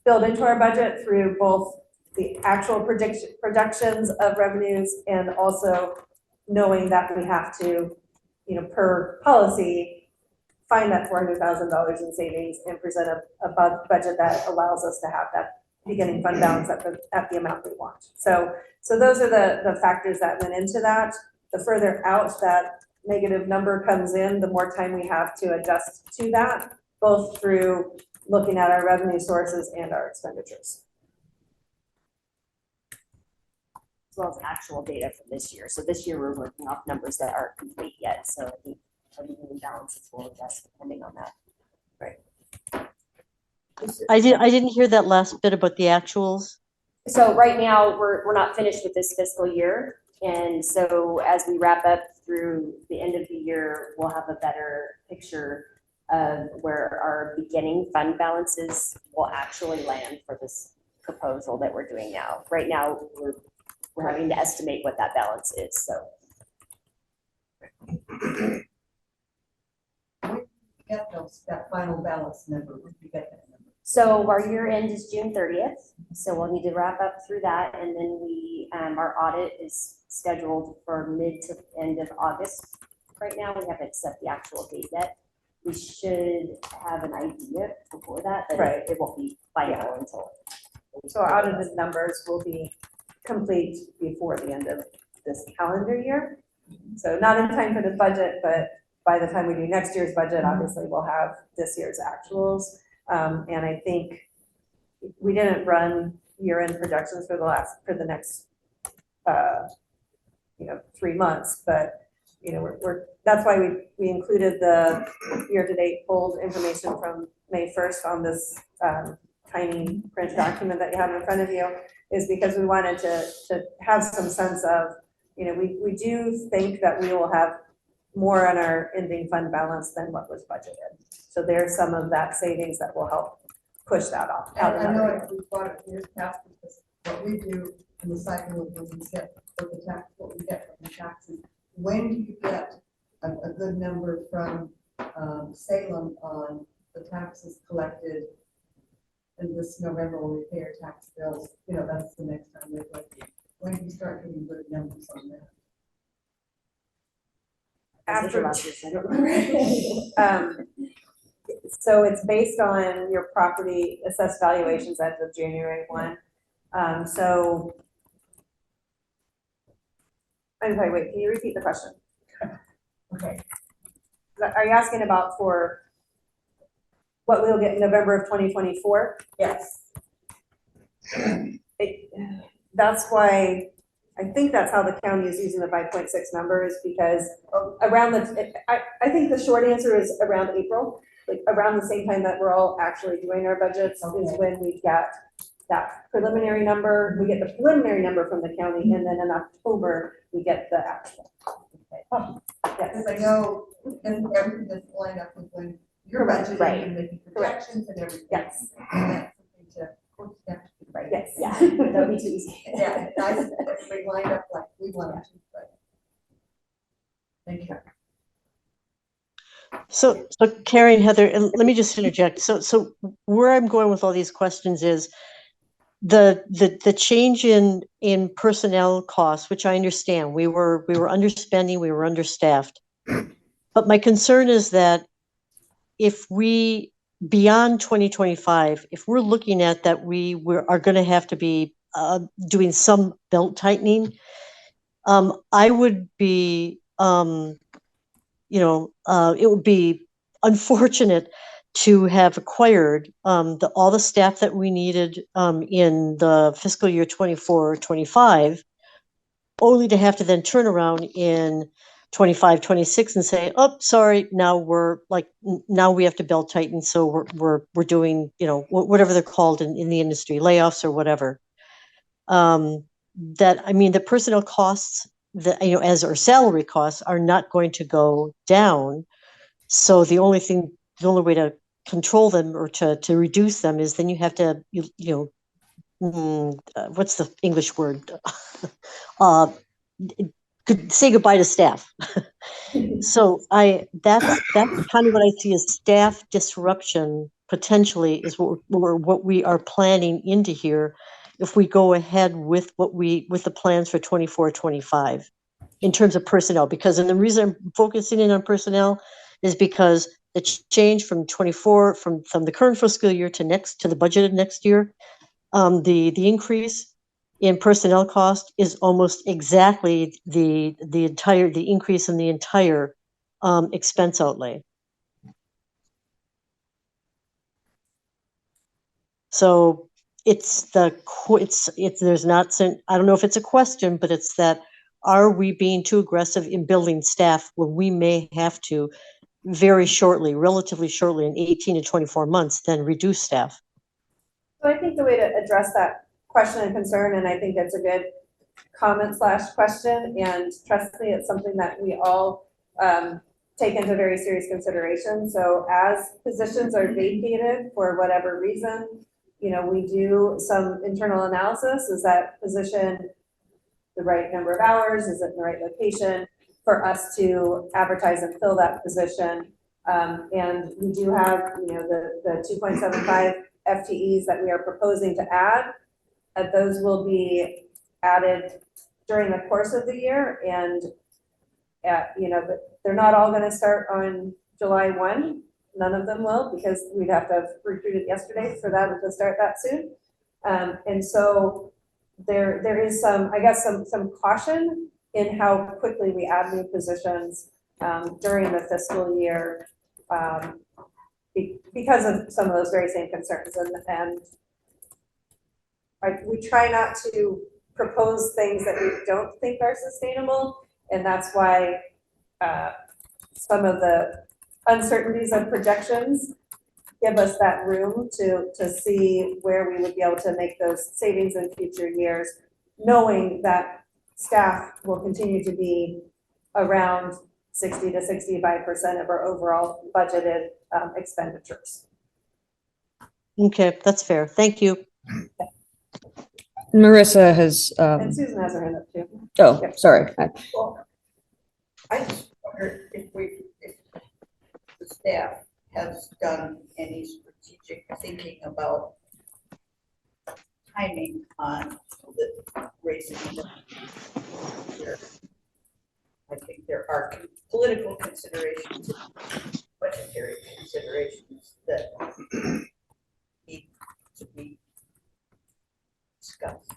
build into our budget through both the actual projections of revenues and also knowing that we have to, per policy, find that $400,000 in savings and present a budget that allows us to have that beginning fund balance at the amount we want. So those are the factors that went into that. The further out that negative number comes in, the more time we have to adjust to that, both through looking at our revenue sources and our expenditures. as well as actual data from this year. So this year, we're working off numbers that aren't complete yet, so I think our beginning balances will adjust depending on that. I didn't hear that last bit about the actuals. So right now, we're not finished with this fiscal year. And so as we wrap up through the end of the year, we'll have a better picture of where our beginning fund balances will actually land for this proposal that we're doing now. Right now, we're having to estimate what that balance is, so. Get those, that final balance number, when you get that number. So our year end is June 30th, so we'll need to wrap up through that, and then our audit is scheduled for mid to end of August. Right now, we haven't set the actual date yet. We should have an idea before that, but it won't be final until. So our audited numbers will be complete before the end of this calendar year. So not in time for the budget, but by the time we do next year's budget, obviously we'll have this year's actuals. And I think we didn't run year-end projections for the next 3 months, but that's why we included the year-to-date pulled information from May 1st on this tiny print document that you have in front of you, is because we wanted to have some sense of, we do think that we will have more on our ending fund balance than what was budgeted. So there's some of that savings that will help push that off. And I know we brought it years past, because what we do in the cycle of when we get for the tax, what we get from the taxes, when do you get a good number from Salem on the taxes collected in this November when we pay our tax bills? That's the next time we collect it. When do you start getting good numbers on that? So it's based on your property assessed valuations as of January 1. I'm sorry, wait, can you repeat the question? Okay. Are you asking about for what we'll get in November of 2024? Yes. That's why, I think that's how the county is using the 5.6 numbers, because around I think the short answer is around April, like around the same time that we're all actually doing our budgets is when we get that preliminary number. We get the preliminary number from the county, and then in October, we get the actual. Yes, I know, and everything that's lined up with when you're budgeting and making projections and everything. Yes. And that's something to, of course, you have to do right. Yes. Yeah, that'd be too easy. Yeah, it's nice that everybody lined up like we wanted to, but. Thank you. So Carrie and Heather, and let me just interject. So where I'm going with all these questions is the change in personnel costs, which I understand. We were underspending, we were understaffed. But my concern is that if we, beyond 2025, if we're looking at that we are going to have to be doing some belt tightening, I would be, it would be unfortunate to have acquired all the staff that we needed in the fiscal year 24-25, only to have to then turn around in 25, 26 and say, oh, sorry, now we're like, now we have to belt tighten. So we're doing, you know, whatever they're called in the industry, layoffs or whatever. That, I mean, the personnel costs that, you know, as our salary costs are not going to go down. So the only way to control them or to reduce them is then you have to, what's the English word? Say goodbye to staff. So that's kind of what I see as staff disruption potentially is what we are planning into here if we go ahead with the plans for 24, 25 in terms of personnel. Because, and the reason I'm focusing in on personnel is because the change from 24 from the current fiscal year to the budgeted next year, the increase in personnel cost is almost exactly the increase in the entire expense outlay. So it's there's not, I don't know if it's a question, but it's that, are we being too aggressive in building staff when we may have to very shortly, relatively shortly, in 18 to 24 months, then reduce staff? So I think the way to address that question and concern, and I think it's a good comment / question, and trust me, it's something that we all take into very serious consideration. So as positions are vacated for whatever reason, you know, we do some internal analysis. Is that position the right number of hours? Is it in the right location for us to advertise and fill that position? And we do have, you know, the 2.75 FTEs that we are proposing to add. Those will be added during the course of the year, and you know, they're not all going to start on July 1. None of them will, because we'd have to have recruited yesterday for that to start that soon. And so there is some, I guess, some caution in how quickly we add new positions during the fiscal year, because of some of those very same concerns. And we try not to propose things that we don't think are sustainable, and that's why some of the uncertainties of projections give us that room to see where we would be able to make those savings in future years, knowing that staff will continue to be around 60 to 65% of our overall budgeted expenditures. Okay, that's fair. Thank you. Marissa has, And Susan has her hand up too. oh, sorry. Well, I just wonder if the staff has done any strategic thinking about timing on the raising the I think there are political considerations, budgetary considerations that need to be discussed.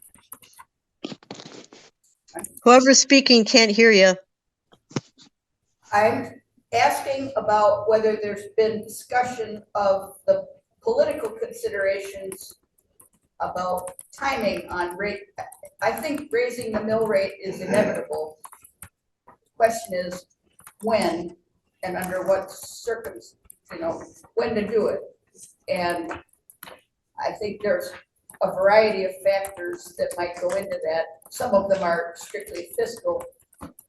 Whoever's speaking can't hear you. I'm asking about whether there's been discussion of the political considerations about timing on rate. I think raising the mill rate is inevitable. The question is when and under what circumstances, you know, when to do it. And I think there's a variety of factors that might go into that. Some of them are strictly fiscal,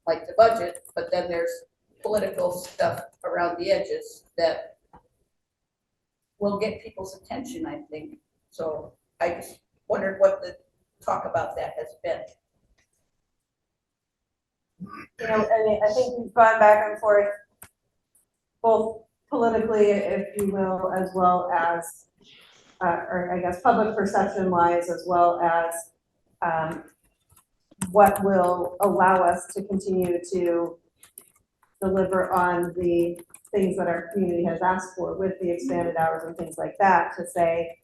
like the budget, but then there's political stuff around the edges that will get people's attention, I think. So I just wondered what the talk about that has been. You know, I think we've gone back and forth, both politically, if you will, as well as, or I guess public perception wise, as well as what will allow us to continue to deliver on the things that our community has asked for with the expanded hours and things like that, to say,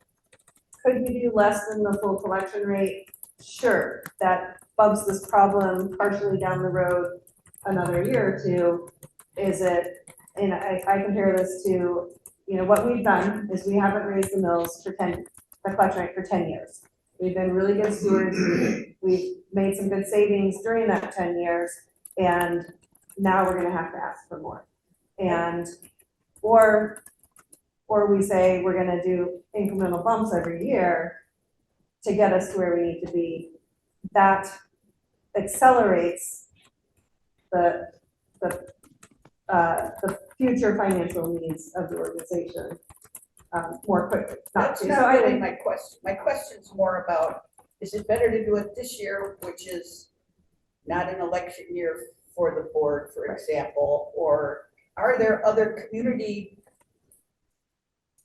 could we do less than the full collection rate? Sure, that bumps this problem partially down the road another year or two. Is it, and I compare this to, you know, what we've done is we haven't raised the mills for the collection rate for 10 years. We've been really good stewards. We've made some good savings during that 10 years. And now we're gonna have to ask for more. And, or we say we're gonna do incremental bumps every year to get us to where we need to be. That accelerates the future financial needs of the organization more quickly. Not That's to, so not I really think, my question. My question's more about, is it better to do it this year, which is not an election year for the board, for example? Or are there other community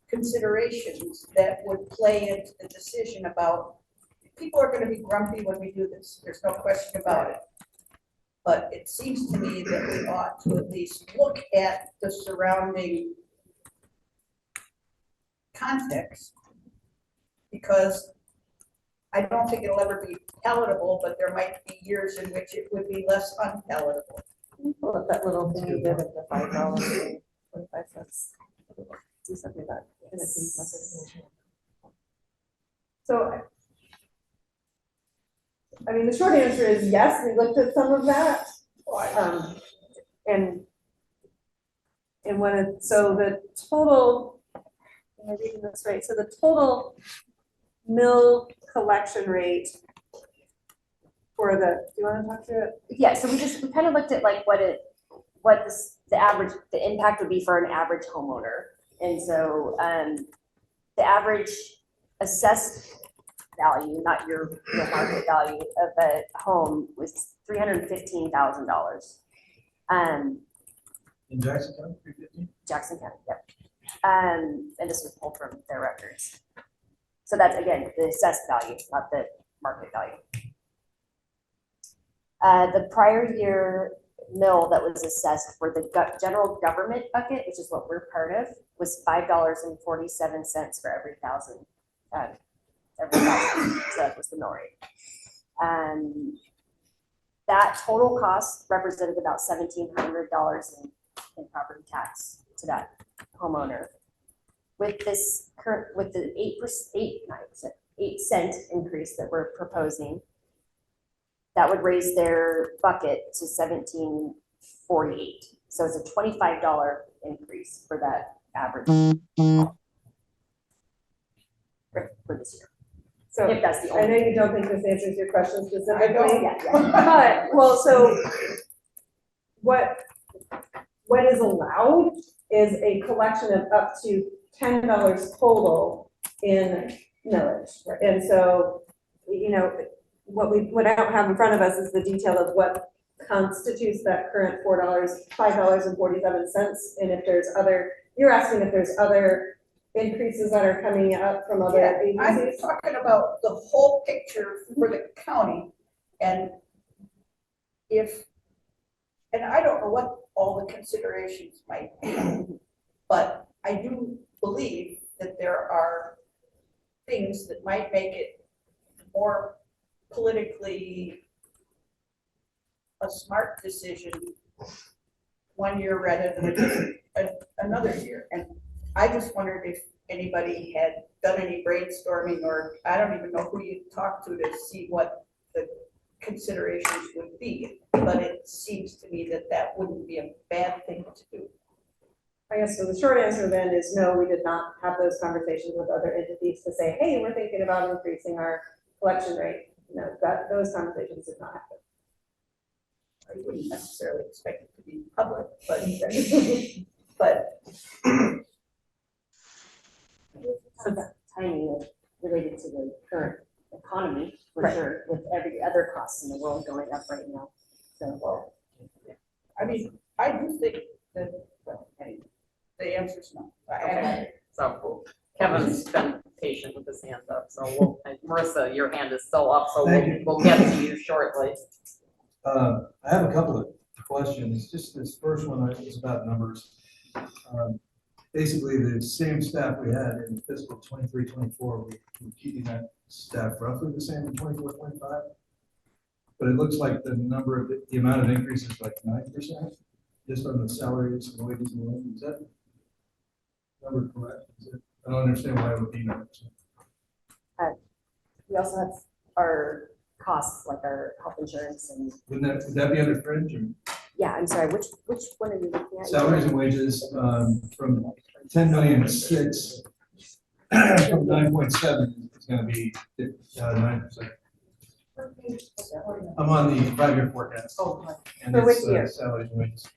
considerations that would play into the decision about, people are gonna be grumpy when we do this, there's no question about it. But it seems to me that we ought to at least look at the surrounding context, because I don't think it'll ever be palatable, but there might be years in which it would be less unpalatable. pull up that little thing you did of the $5.25. Do something about it. So, I mean, the short answer is yes, we looked at some of that. And so the total, am I reading this right? So the total mill collection rate for the, do you want to talk to it? Yeah, so we kind of looked at like the impact would be for an average homeowner. And so, the average assessed value, not your market value of a home, was $315,000. In Jackson County, 350? Jackson County, yep. And this was pulled from their records. So that's, again, the assessed value, not the market value. The prior year mill that was assessed for the general government bucket, which is what we're part of, was $5.47 for every thousand. So that was the mill rate. That total cost represented about $1,700 in property tax to that homeowner. With this with the 8 cent increase that we're proposing, that would raise their bucket to $17.48. So it's a $25 increase for that average for this year. So If that's the I know only. you don't think this answers your question I don't. specifically, Yeah. but, well, so what is allowed is a collection of up to $10 total in millage. And so, you know, what I don't have in front of us is the detail of what constitutes that current $5.47. And if there's other, you're asking if there's other increases that are coming up from other Yeah, I'm agencies? talking about the whole picture for the county, and I don't know what all the considerations might be, but I do believe that there are things that might make it more politically a smart decision one year rather than another year. And I just wondered if anybody had done any brainstorming, or I don't even know who you talked to see what the considerations would be. But it seems to me that that wouldn't be a bad thing to do. I guess so the short answer then is no, we did not have those conversations with other entities to say, hey, we're thinking about increasing our collection rate. No, those conversations did not happen. I wouldn't necessarily expect it to be public, but So that timing is related to the current economy, for Right. sure, with every other cost in the world going up right now. So, well, I mean, I do think that, well, anyway, the answer's no. Okay. So Kevin's been patient with his hand up, so Marissa, your hand is still up, so Thank you. we'll get to you shortly. I have a couple of questions. Just this first one is about numbers. Basically, the same staff we had in fiscal 23-24, we're keeping that staff roughly the same in 24-25. But it looks like the amount of increase is like 9%, just on the salaries and wages and loans. Is that number correct? I don't understand why it would be 9%. we also have our costs, like our health insurance and Would that be under fringe or? Yeah, I'm sorry, which one are you looking at? Salaries and wages, from 10,000,006, from 9.7 is gonna be 9%. I'm on the 5-year forecast. And For which it's, year? salaries and wages.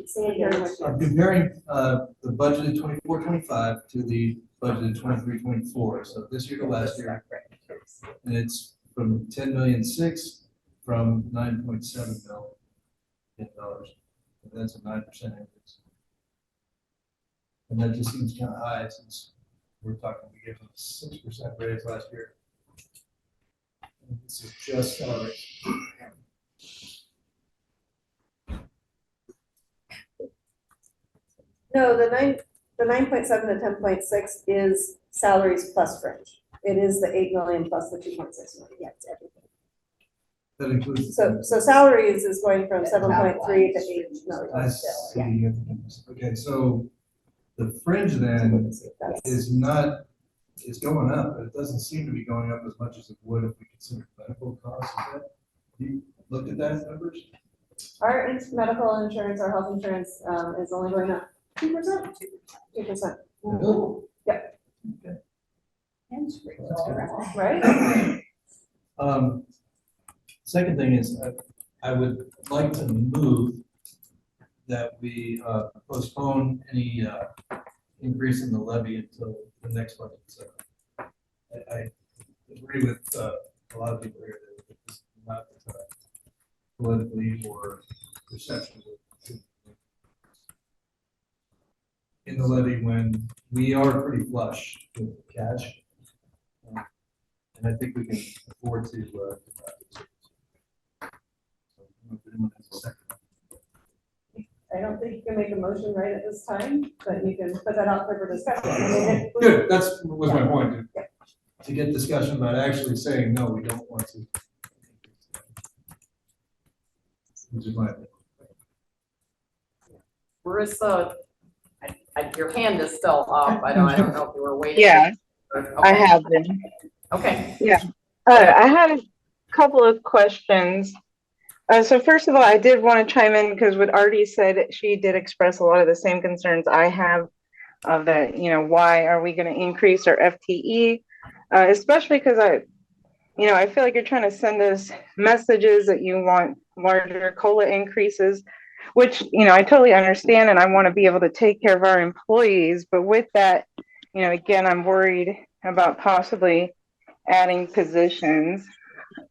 Say it again. I'm comparing, the budgeted 24-25 to the budgeted 23-24. So this year to last year. And it's from 10,000,006 from 9.7 million dollars. And that's a 9% increase. And that just seems kind of high since we're talking, we gave them a 6% raise last year. And this is just salary. No, the 9.7 to 10.6 is salaries plus fringe. It is the 8 million plus the 2.6 million, yeah, it's everything. That includes. So salaries is going from 7.3 to 8 million I still, yeah. see. Okay, so the fringe then is not, is going up, but it doesn't seem to be going up as much as it would if we consider medical costs. Is that, you looked at that numbers? Our medical insurance, our health insurance, is only going up 2%. 2%. Yep. Okay. Right? Second thing is, I would like to move that we postpone any increase in the levy until the next budget. So I agree with a lot of people here that this is not politically or perception in the levy when we are pretty flush with cash. And I think we can afford to I don't think you can make a motion right at this time, but you can put that out for discussion. Good, that's was my point, to get discussion about actually saying, no, we don't want to. Which is my opinion. Marissa, your hand is still up. I don't know if you were waiting. Yeah, Okay. I have been. Okay. I had a couple of questions. So first of all, I did want to chime in because what Artie said, she did express a lot of the same concerns I have of the, why are we going to increase our FTE? Especially because I feel like you're trying to send us messages that you want larger COLA increases, which, I totally understand and I want to be able to take care of our employees. But with that, again, I'm worried about possibly adding positions.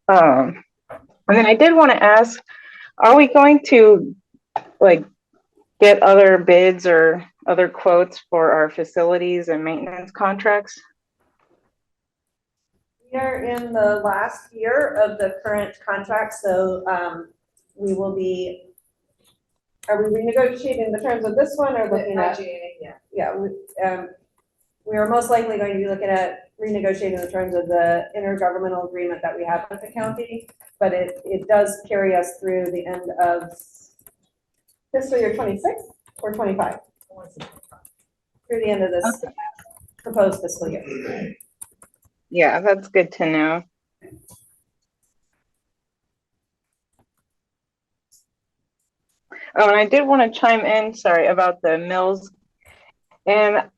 And then I did want to ask, are we going to get other bids or other quotes for our facilities and maintenance contracts? We are in the last year of the current contract, so we will be, are we renegotiating the terms of this one or looking at? Yeah, we are most likely going to be looking at renegotiating the terms of the intergovernmental agreement that we have with the county, but it does carry us through the end of fiscal year 26 or 25? Through the end of this proposed fiscal year. Yeah, that's good to know. Oh, and I did want to chime in, sorry, about the mills. And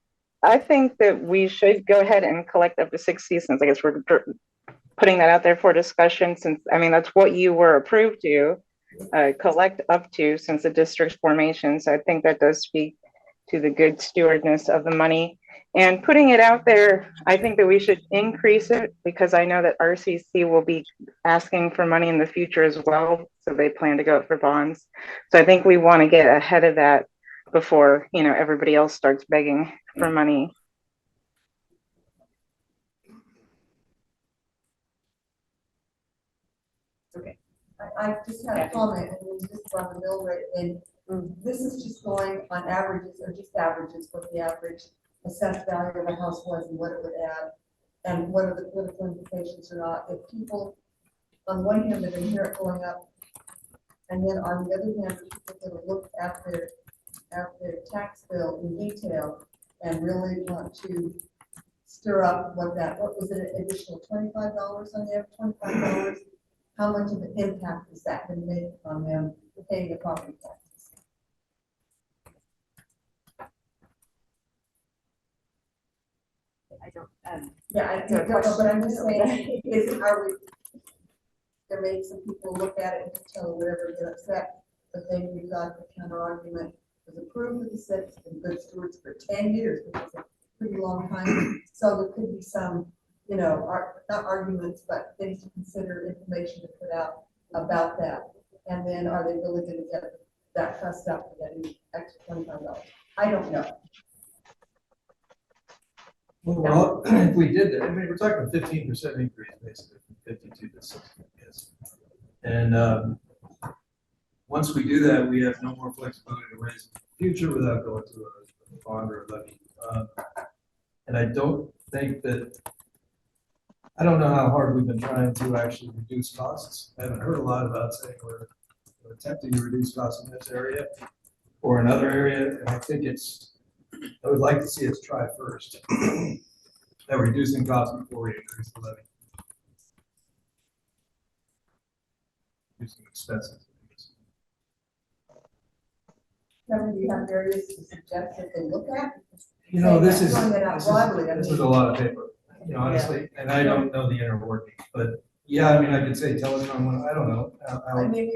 I think that we should go ahead and collect up to 6 seasons. I guess we're putting that out there for discussion since, that's what you were approved to collect up to since the district's formation. So I think that does speak to the good stewardness of the money. And putting it out there, I think that we should increase it because I know that RCC will be asking for money in the future as well. So they plan to go out for bonds. So I think we want to get ahead of that before, everybody else starts begging for money. I just had a comment, and just on the mill rate, and this is just going on averages, or just averages, what the average assessed value of a house was and what it would add, and what are the political implications or not. If people, on one hand, they're gonna hear it going up, and then on the other hand, people are gonna look at their tax bill in detail and really want to stir up what was it, an additional $25 on there, $25? How much of an impact is that going to make on them for paying the property taxes. I don't, Yeah, I Is there a don't know, but I'm just question? saying, are we, there may some people look at it and just tell whatever, get upset, but then you've got the counter argument, was approved with the six and good stewards for 10 years, which is a pretty long time. So there could be some, you know, not arguments, but things to consider, information to put out about that. And then are they really gonna get that trust up for that extra $25? I don't know. Well, if we did that, I mean, we're talking 15% increase basically from 52 to 60, yes. And once we do that, we have no more flexibility to raise in the future without going to a bond or a levy. And I don't think that, I don't know how hard we've been trying to actually reduce costs. I haven't heard a lot about saying we're attempting to reduce costs in this area or another area. And I think I would like to see us try first at reducing costs before we increase the levy. Reducing expenses. Kevin, do you have areas to suggest that they look at? You know, this is, Throwing it out broadly, I this mean. is a lot of paper, you know, honestly, and I don't know the inner working, but yeah, I mean, I could say telecom, I don't know. I mean,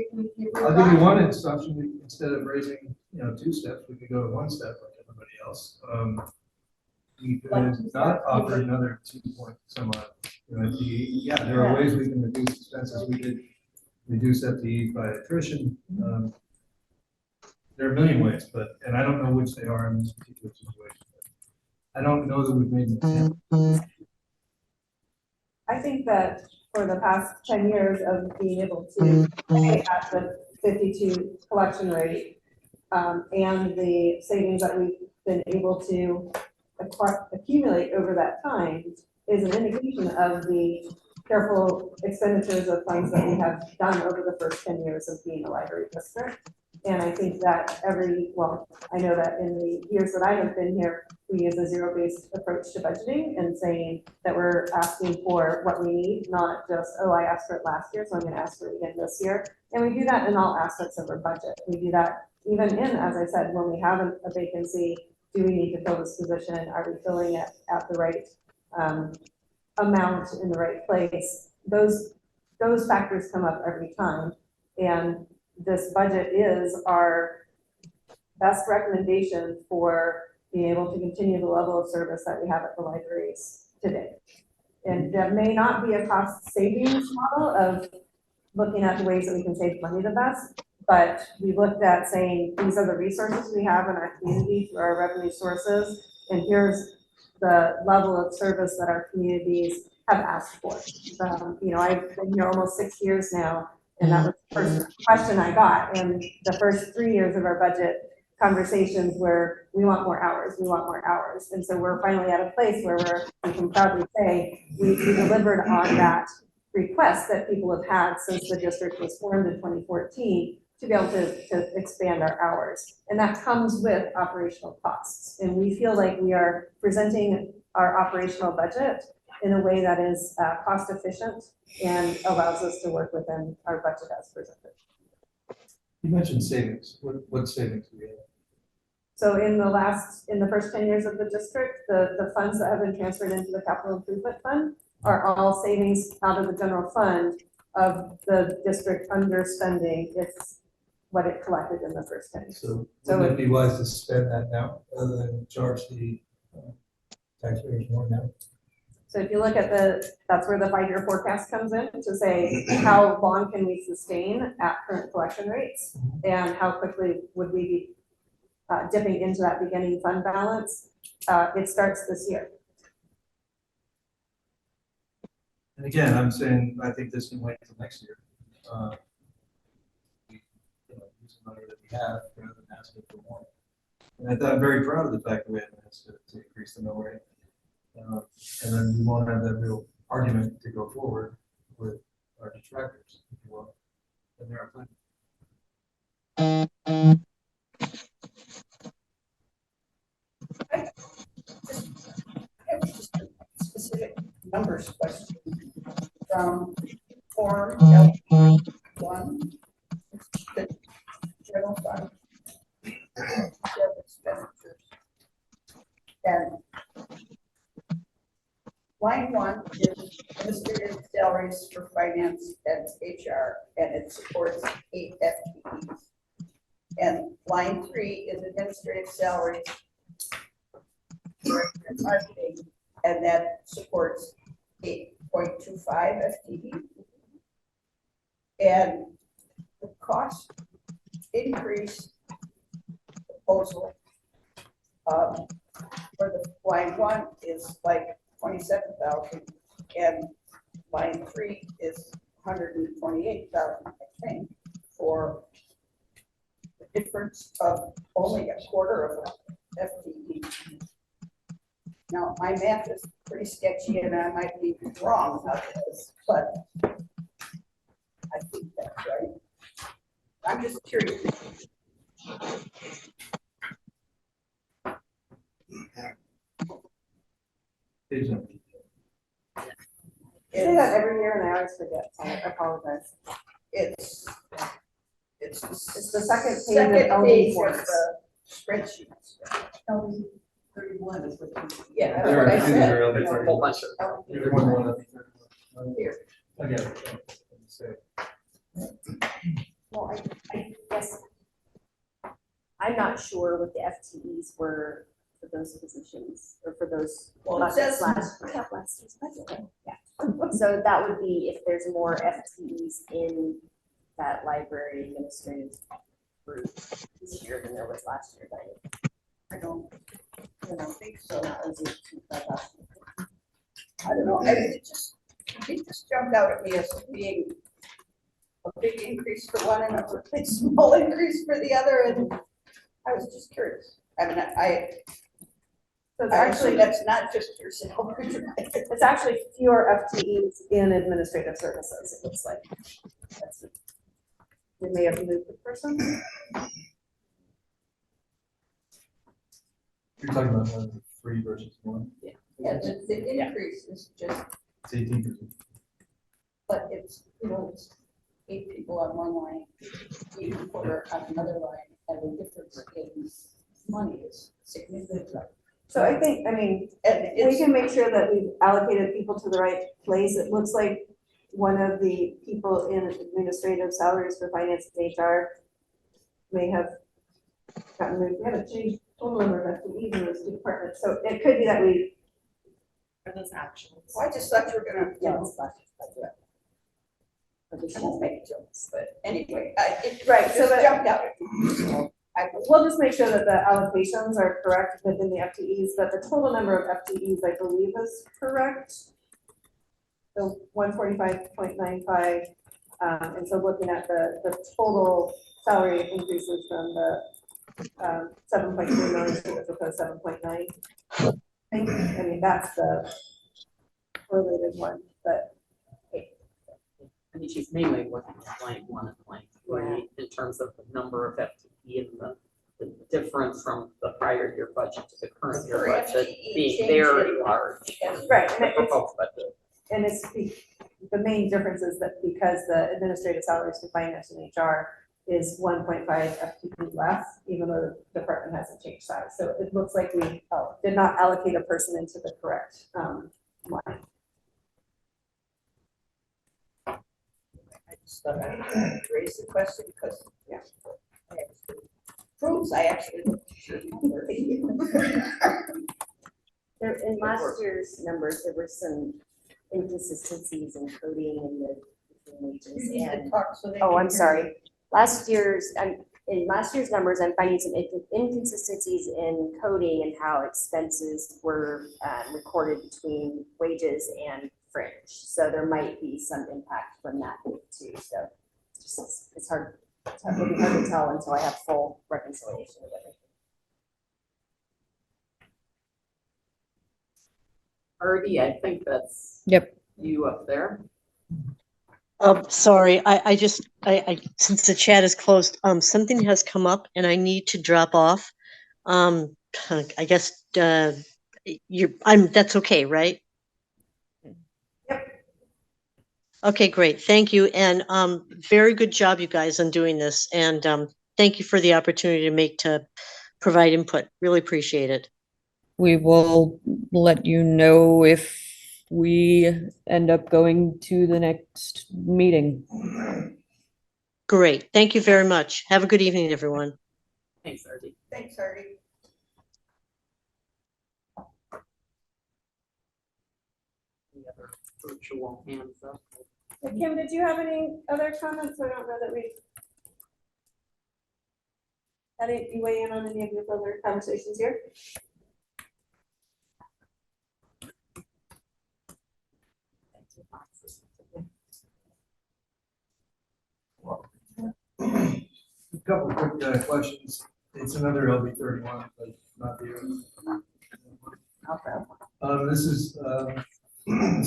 I'll give you one instruction, instead of raising, you know, 2 steps, we could go to 1 step like everybody else. We could not offer another 2 point some odd. You know, yeah, there are ways we can reduce expenses. We could reduce FTEs by attrition. There are a million ways, and I don't know which they are in this particular situation. I don't know that we've made an attempt. I think that for the past 10 years of being able to pay at the 52 collection rate, and the savings that we've been able to accumulate over that time is an indication of the careful expenditures of funds that we have done over the first 10 years of being a library district. And I think that I know that in the years that I have been here, we use a zero-based approach to budgeting and saying that we're asking for what we need, not just, oh, I asked for it last year, so I'm gonna ask for it again this year. And we do that in all aspects of our budget. We do that even in, as I said, when we have a vacancy, do we need to fill this position? Are we filling it at the right amount in the right place? Those factors come up every time. And this budget is our best recommendation for being able to continue the level of service that we have at the libraries today. And that may not be a cost savings model of looking at the ways that we can save money the best, but we looked at saying, these are the resources we have in our community through our revenue sources, and here's the level of service that our communities have asked for. You know, I've been here almost 6 years now, and that was the first question I got. And the first 3 years of our budget conversations were, we want more hours, we want more hours. And so we're finally at a place where we can proudly say we delivered on that request that people have had since the district was formed in 2014 to be able to expand our hours. And that comes with operational costs. And we feel like we are presenting our operational budget in a way that is cost efficient and allows us to work within our budget as presented. You mentioned savings. What savings do we have? So in the first 10 years of the district, the funds that have been transferred into the capital improvement fund are all savings out of the general fund of the district underspending its what it collected in the first 10 years. So wouldn't it be wise to spend that now rather than charge the taxpayers more now? So if you look at that's where the 5-year forecast comes in to say, how long can we sustain at current collection rates? And how quickly would we be dipping into that beginning fund balance? It starts this year. And again, I'm saying, I think this can wait until next year. Use the money that we have rather than asking for more. And I'm very proud of the fact that we haven't asked to increase the mill rate. And then we won't have that real argument to go forward with our detractors, if you will. And there are plenty. Specific numbers question from Form L1. line one is administrative salaries for finance and HR, and it supports 8 FTEs. And line three is administrative salaries for marketing, and that supports 8.25 FTE. And the cost increase proposal for the line one is like 27,000, and line three is 128,000, I think, for the difference of only a quarter of a FTE. Now, my math is pretty sketchy and I might be wrong about this, but I think that's right. I'm just curious. I say that every year and I always forget, so I apologize. It's the second page of second LD page of forms. the spreadsheet. LD 31 is what you. Yeah, that's There what are- I these said. are It's a whole bunch of. Here. Again. Well, I guess I'm not sure what the FTEs were for those positions or for those Well, it buckets says- last year's budget. Yeah. So that would be if there's more FTEs in that library administrative group this year than there was last year, right? I don't think so. I don't know, it just jumped out at me as being a big increase for one and a big small increase for the other, and I was just curious. I mean, So it's actually, actually, that's not just your salary. it's actually fewer FTEs in administrative services, it looks like. That's it. We may have moved the person. You're talking about 3 versus 1, Yeah, the increase is just, it's 18%. but it's, it's 8 people on one line, 8 people on another line, and the difference in money is significant. So I think, I mean, And we it's, can make sure that we've allocated people to the right place. It looks like one of the people in administrative salaries for finance and HR may have gotten moved. We haven't changed total number of FTEs in those two departments, so it could be that we. Are those actuals? well, I just thought you were gonna, Yeah, it's last year's budget. I won't make jokes, but anyway, it Right, so just that- jumped out at me. So We'll just make sure that the allocations are correct within the FTEs, but the total number of FTEs, I believe, is correct. So 145.95, and so looking at the total salary increases from the 7.3 million to the proposed 7.9. I mean, that's the correlated one, but I mean, she's mainly looking at line one and line three in terms of the number of FTE and the difference from the prior year budget to the current year Per budget FTE being change very in- large. right, The proposed budget. and it's the main difference is that because the administrative salaries for finance and HR is 1.5 FTE less, even though the department hasn't changed size. So it looks like we did not allocate a person into the correct line. I just thought I'd raise the question because, yeah, proves I actually looked at your number. There, in last year's numbers, there were some inconsistencies in coding and the wages You need to and. talk so they Oh, can I'm hear sorry. In last year's numbers, I'm finding some inconsistencies in coding and how expenses were recorded between wages and fringe. So there might be some impact from that too. So it's hard, it'll be hard to tell until I have full reconciliation of everything. Artie, I think that's. Yep. You up there. Sorry, I just, since the chat is closed, something has come up and I need to drop off. I guess, that's okay, right? Yep. Okay, great. Thank you. And, very good job, you guys, on doing this. And, thank you for the opportunity to provide input. Really appreciate it. We will let you know if we end up going to the next meeting. Great. Thank you very much. Have a good evening, everyone. Thanks, Artie. Thanks, Artie. Any other virtual hands up? Kim, did you have any other comments? I don't know that we had you weigh in on any of your other conversations here. A couple of quick questions. It's another LB 31, but not the. This is,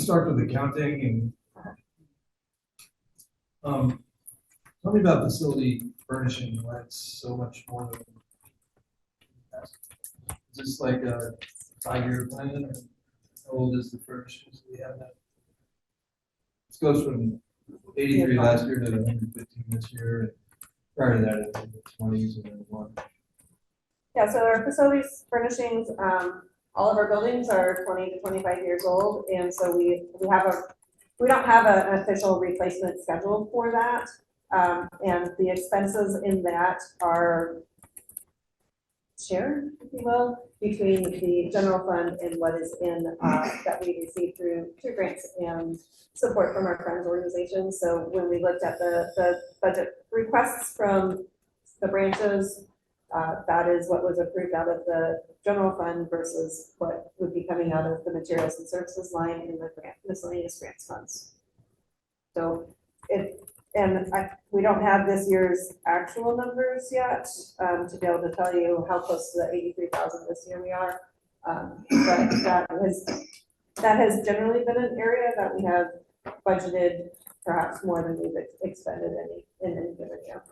start with accounting and tell me about facility furnishing, why it's so much more than. Is this like a 5-year plan, or how old is the furnishings we have now? This goes from 83 last year to 115 this year, and prior to that, it was in the 20s and then 1. Yeah, so our facilities furnishings, all of our buildings are 20 to 25 years old, and so we don't have an official replacement schedule for that. And the expenses in that are shared, if you will, between the general fund and what is in, that we receive through grants and support from our friends organizations. So when we looked at the budget requests from the branches, that is what was approved out of the general fund versus what would be coming out of the materials and services line in the miscellaneous grants funds. So we don't have this year's actual numbers yet, to be able to tell you how close to the 83,000 this year we are. But that has generally been an area that we have budgeted perhaps more than we've expended in any given year.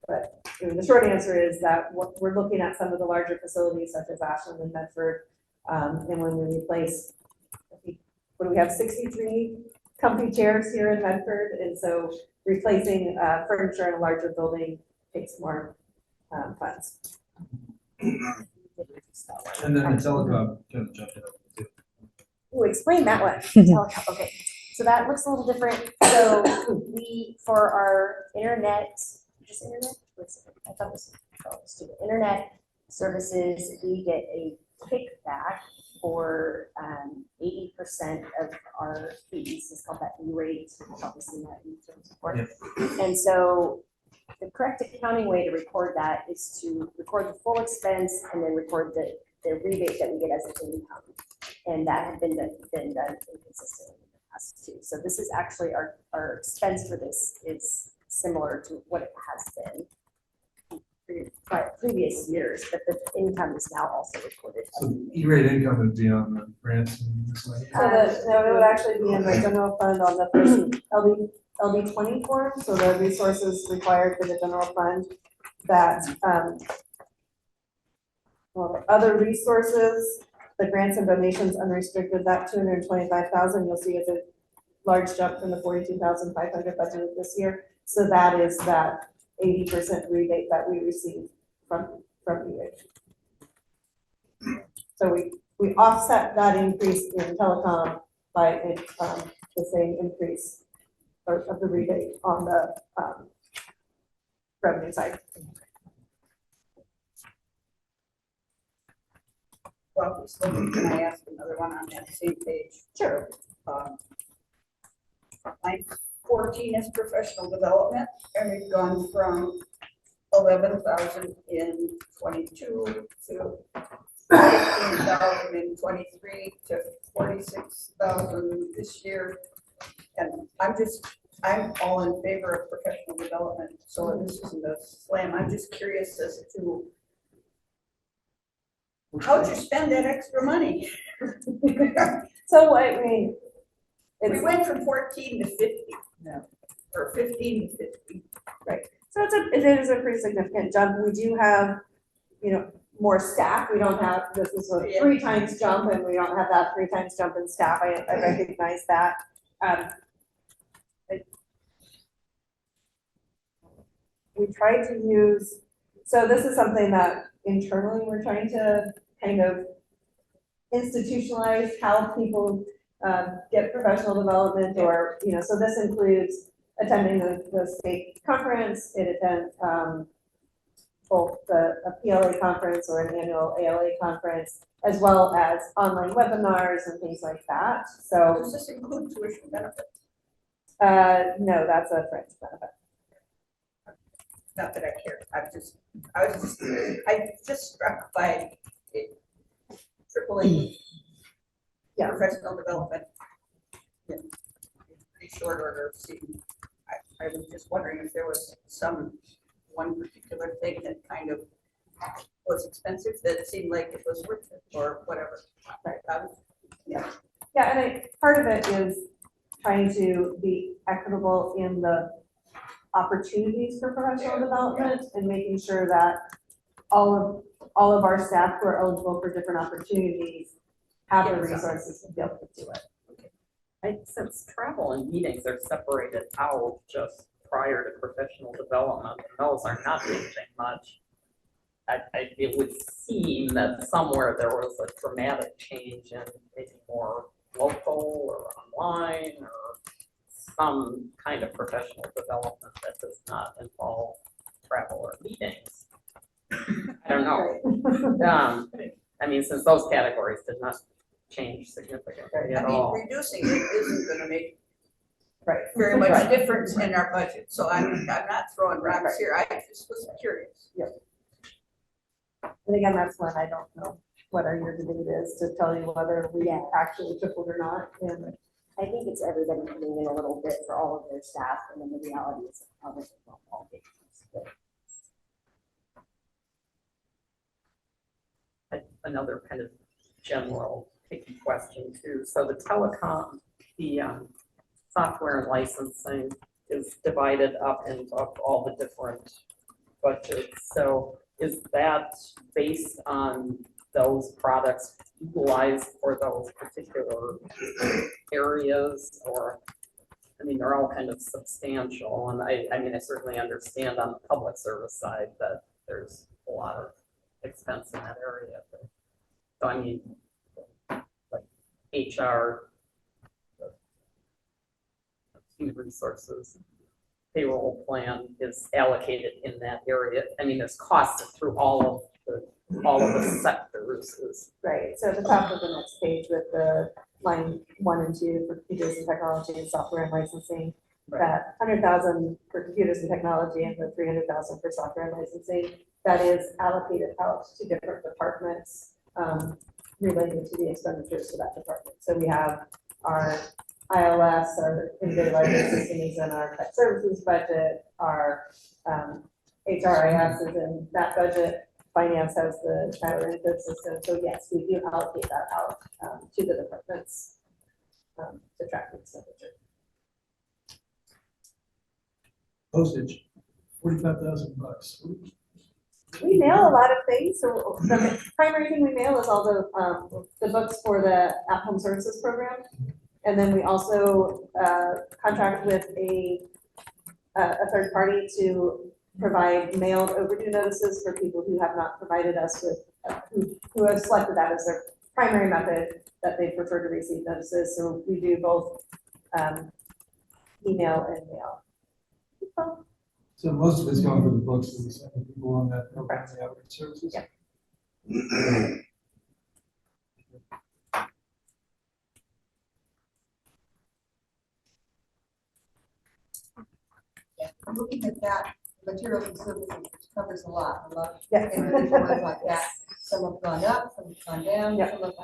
But I mean, the short answer is that we're looking at some of the larger facilities such as Ashland and Medford, and when we replace, what do we have, 63 comfy chairs here in Medford, and so replacing furniture in a larger building takes more funds. And then the telecom, kind of jumped out. Ooh, explain that one. Telecom, okay, so that looks a little different. So for our internet, just internet, I thought it was stupid. Internet services, we get a kickback for 80% of our fees. It's called that E-rate. You've probably seen that in terms of work. And so the correct accounting way to record that is to record the full expense and then record the rebate that we get as an income. And that had been done inconsistently in the past too. So this is actually our expense for this is similar to what it has been previous years, but the income is now also recorded. So E-rate income would be on the grants and miscellaneous. So it would actually be in the general fund on the first LD 20 form, so the resources required for the general fund that, well, other resources, the grants and donations unrestricted, that 225,000, you'll see is a large jump from the 42,500 budgeted this year. So that is that 80% rebate that we receive from E-rate. So we offset that increase in telecom by the same increase of the rebate on the revenue side. Well, so can I ask another one on that same page? Sure. Line 14 is professional development, and we've gone from 11,000 in 22 to 15,000 in 23 to 46,000 this year. And I'm all in favor of professional development, so this isn't a slam. I'm just curious as to how'd you spend that extra money? So I mean, We went from 14 to 50. No. Or 15 to 50. Right. So it is a pretty significant jump. We do have, more staff. We don't have, this is a 3 times jump, and we don't have that 3 times jump in staff. I recognize that. We try to use, so this is something that internally we're trying to kind of institutionalize how people get professional development or, so this includes attending the state conference, it attends, both a PLA conference or an annual ALA conference, as well as online webinars and things like that. So, Does this include tuition benefits? no, that's a fringe benefit. Not that I care, I was just struck by it tripling Yeah. professional development in pretty short order. I was just wondering if there was one particular thing that kind of was expensive that seemed like it was worth it or whatever. Right. Yeah. Yeah, and part of it is trying to be equitable in the opportunities for professional development and making sure that all of our staff who are eligible for different opportunities have the resources to be able to do it. Since travel and meetings are separated out just prior to professional development, and those are not changing much, it would seem that somewhere there was a dramatic change in maybe more local or online or some kind of professional development that does not involve travel or meetings. I don't know. I mean, since those categories did not change significantly at all. Reducing it isn't gonna make Right. very much Right. difference in our budget, so I'm not throwing rocks here, I just was curious. And again, that's when I don't know what our year-to-date is to tell you whether we actually tripled or not. And I think it's everybody putting in a little bit for all of their staff, and then the reality is how much it's all big. Another kind of general picky question too. So the telecom, the software and licensing is divided up into all the different budgets. So is that based on those products utilized for those particular areas, or, I mean, they're all kind of substantial, and I mean, I certainly understand on the public service side that there's a lot of expense in that area. But, so I mean, like HR, human resources, payroll plan is allocated in that area. I mean, there's costs through all of the sectors. right, so at the top of the next page with the line 1 and 2 for computers and technology and software and licensing, that 100,000 for computers and technology and the 300,000 for software and licensing, that is allocated out to different departments related to the expenditures for that department. So we have our ILS, our integrated library systems, and our tech services budget, our HRIS is in that budget. Finance has the Tyler input system. So yes, we do allocate that out to the departments to track the expenditure. Postage, $45,000. We mail a lot of things. So the primary thing we mail is all the books for the at-home services program. And then we also contract with a third party to provide mailed overdue notices for people who have not provided us with, who have selected that as their primary method that they prefer to receive notices. So we do both email and mail. So most of it's going for the books that we send to people on that program, the outreach services. Yep. I'm looking at that, materials and services, which covers a lot of Yeah. individual ones like that. Some have gone up, some have gone down, Yeah. some have,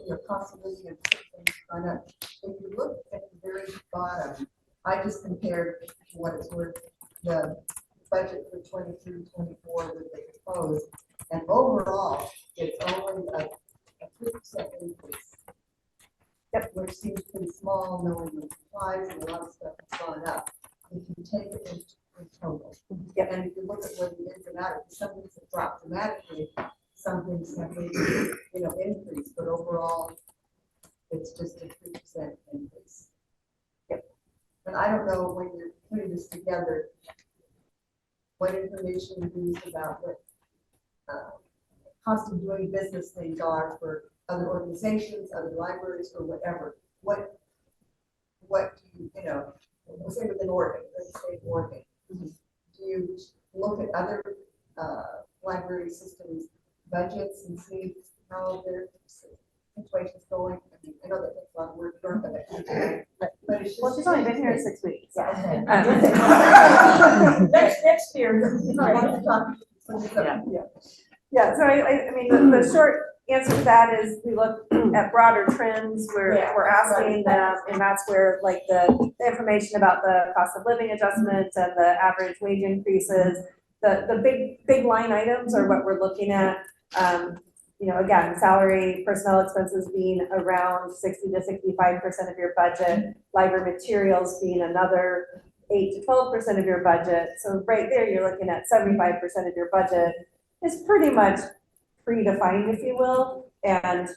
your cost of living and things have gone up. If you look at the very bottom, I just compared what it's worth, the budget for 23-24 that they proposed, and overall, it's only a 3% increase. Yep. Which seems pretty small, knowing the supplies and a lot of stuff has gone up. If you take it in total. Yep. And if you look at what the ins and outs, some things have dropped dramatically, some things have maybe, increased, but overall, it's just a 3% increase. Yep. And I don't know, when you're putting this together, what information you use about what cost of doing business things are for other organizations, other libraries, or whatever. what do you, you know, let's say within Oregon, let's say Oregon. Do you look at other library systems budgets and see how their situation's going? I mean, I know that takes a lot of work, but it's just. Well, she's only been here 6 weeks. Yeah. Next year. Yeah, so I mean, the short answer to that is we look at broader trends, we're asking them, and that's where like the information about the cost of living adjustments and the average wage increases, the big line items are what we're looking at. You know, again, salary, personnel expenses being around 60 to 65% of your budget, library materials being another 8 to 12% of your budget. So right there, you're looking at 75% of your budget is pretty much predefined, if you will, and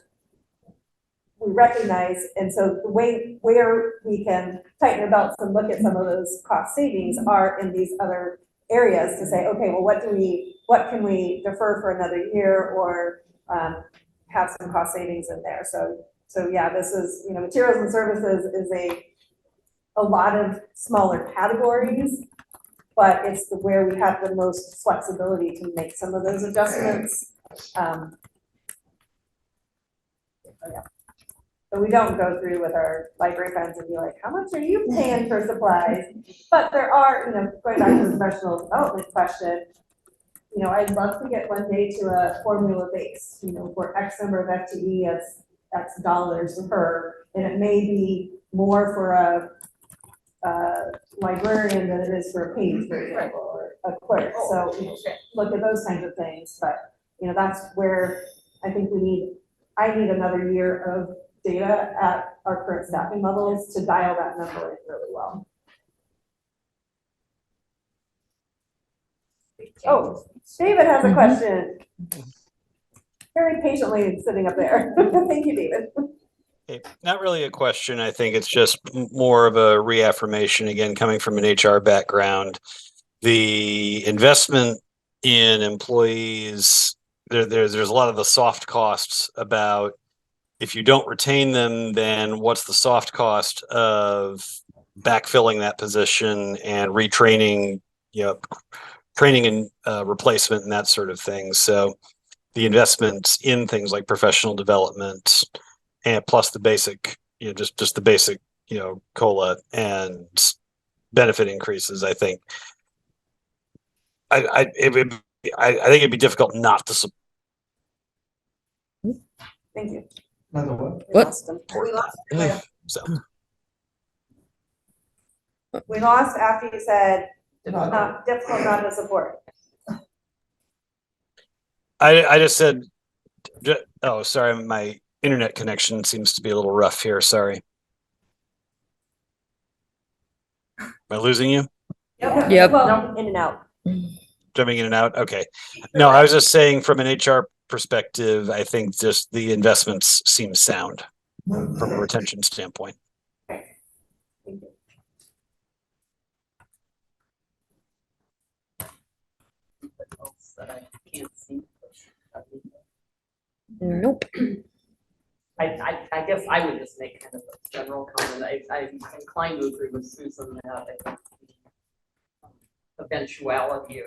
we recognize, and so the way where we can tighten our belts and look at some of those cost savings are in these other areas to say, okay, well, what can we defer for another year or have some cost savings in there. So yeah, this is, you know, materials and services is a lot of smaller categories, but it's where we have the most flexibility to make some of those adjustments. Yeah. So we don't go through with our library friends and be like, how much are you paying for supplies? But there are, you know, going back to the professional development question, you know, I'd love to get one day to a formula base, you know, for X number of FTE, it's X dollars per, and it may be more for a librarian than it is for a page, for example, or a clerk. So you know, look at those kinds of things. But you know, that's where I think I need another year of data at our current staffing levels to dial that number in really well. Oh, David has a question. Very patiently sitting up there. Thank you, David. Okay, not really a question. I think it's just more of a reaffirmation, again, coming from an HR background. The investment in employees, there's a lot of the soft costs about if you don't retain them, then what's the soft cost of backfilling that position and retraining, you know, training and replacement and that sort of thing. So the investments in things like professional development and plus the basic, you know, just the basic, you know, COLA and benefit increases, I think. I think it'd be difficult not to support. Thank you. Another what? We lost him. That. So We lost after you said not difficult not to support. I just said, oh, sorry, my internet connection seems to be a little rough here. Sorry. Am I losing you? Yep. Well, in and out. Jumping in and out? Okay. No, I was just saying from an HR perspective, I think just the investments seem sound from a retention standpoint. Thank you. That I can't see. Nope. I guess I would just make kind of a general comment. I'm inclined to agree with Susan that I think the eventuality of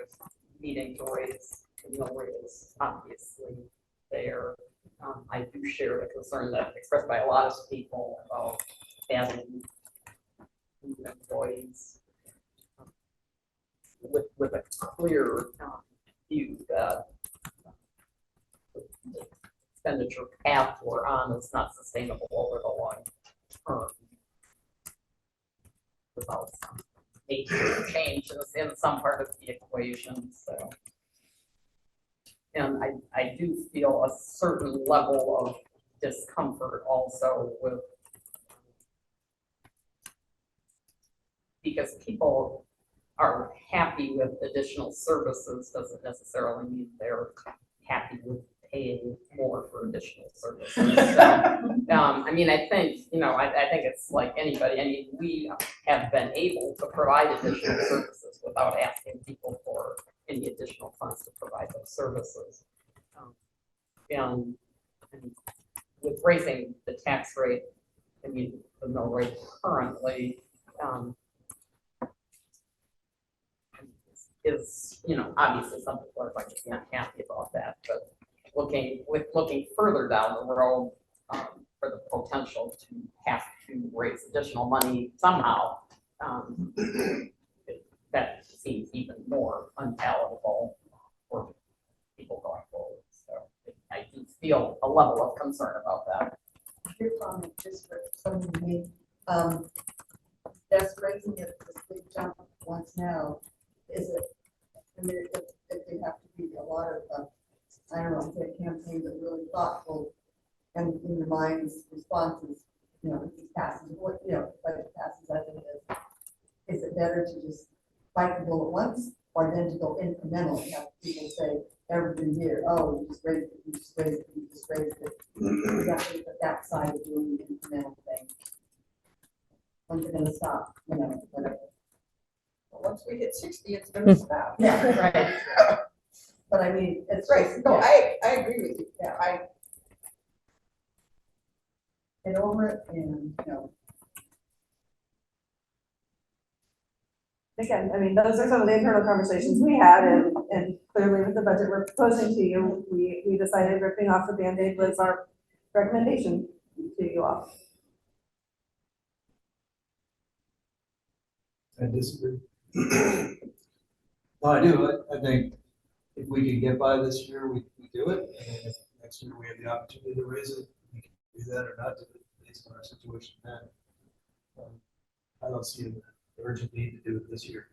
needing to raise the mill rate is obviously there. I do share the concern that expressed by a lot of people about having employees with a clear view that the expenditure path we're on is not sustainable over the long term without some major change in some part of the equation. So, and I do feel a certain level of discomfort also with, because people are happy with additional services doesn't necessarily mean they're happy with paying more for additional services. So, I mean, I think, you know, I think it's like anybody. I mean, we have been able to provide additional services without asking people for any additional funds to provide those services. And with raising the tax rate I mean, the mill rate currently, is, you know, obviously some people are going to be unhappy about that, but looking further down the road, for the potential to have to raise additional money somehow, that seems even more unpalatable for people going forward. So I do feel a level of concern about that. Your comment, just for someone to me, that's raising it this big jump once now, is it, I mean, if they have to be a lot of, I don't know, say a campaign that's really thoughtful and in your mind's responses, you know, if it passes, what, you know, budget passes as it is it better to just bite the bullet once, or then to go incremental and have people say every year, oh, you just raised it, you just raised it, you just raised it. You got to put that side of doing the incremental thing. When's it gonna stop, you know, whatever. Once we hit 60, it's gonna stop. Yeah, right. But I mean, it's Right, no, I agree with you, yeah, get over it and, you know. Again, I mean, those are some of the internal conversations we had, and clearly with the budget we're proposing to you, we decided ripping off the Band-Aid was our recommendation to you all. I disagree. No, I do. I think if we can get by this year, we do it. And then if next year we have the opportunity to raise it, we can do that or not do it based on our situation then. I don't see an urgent need to do it this year.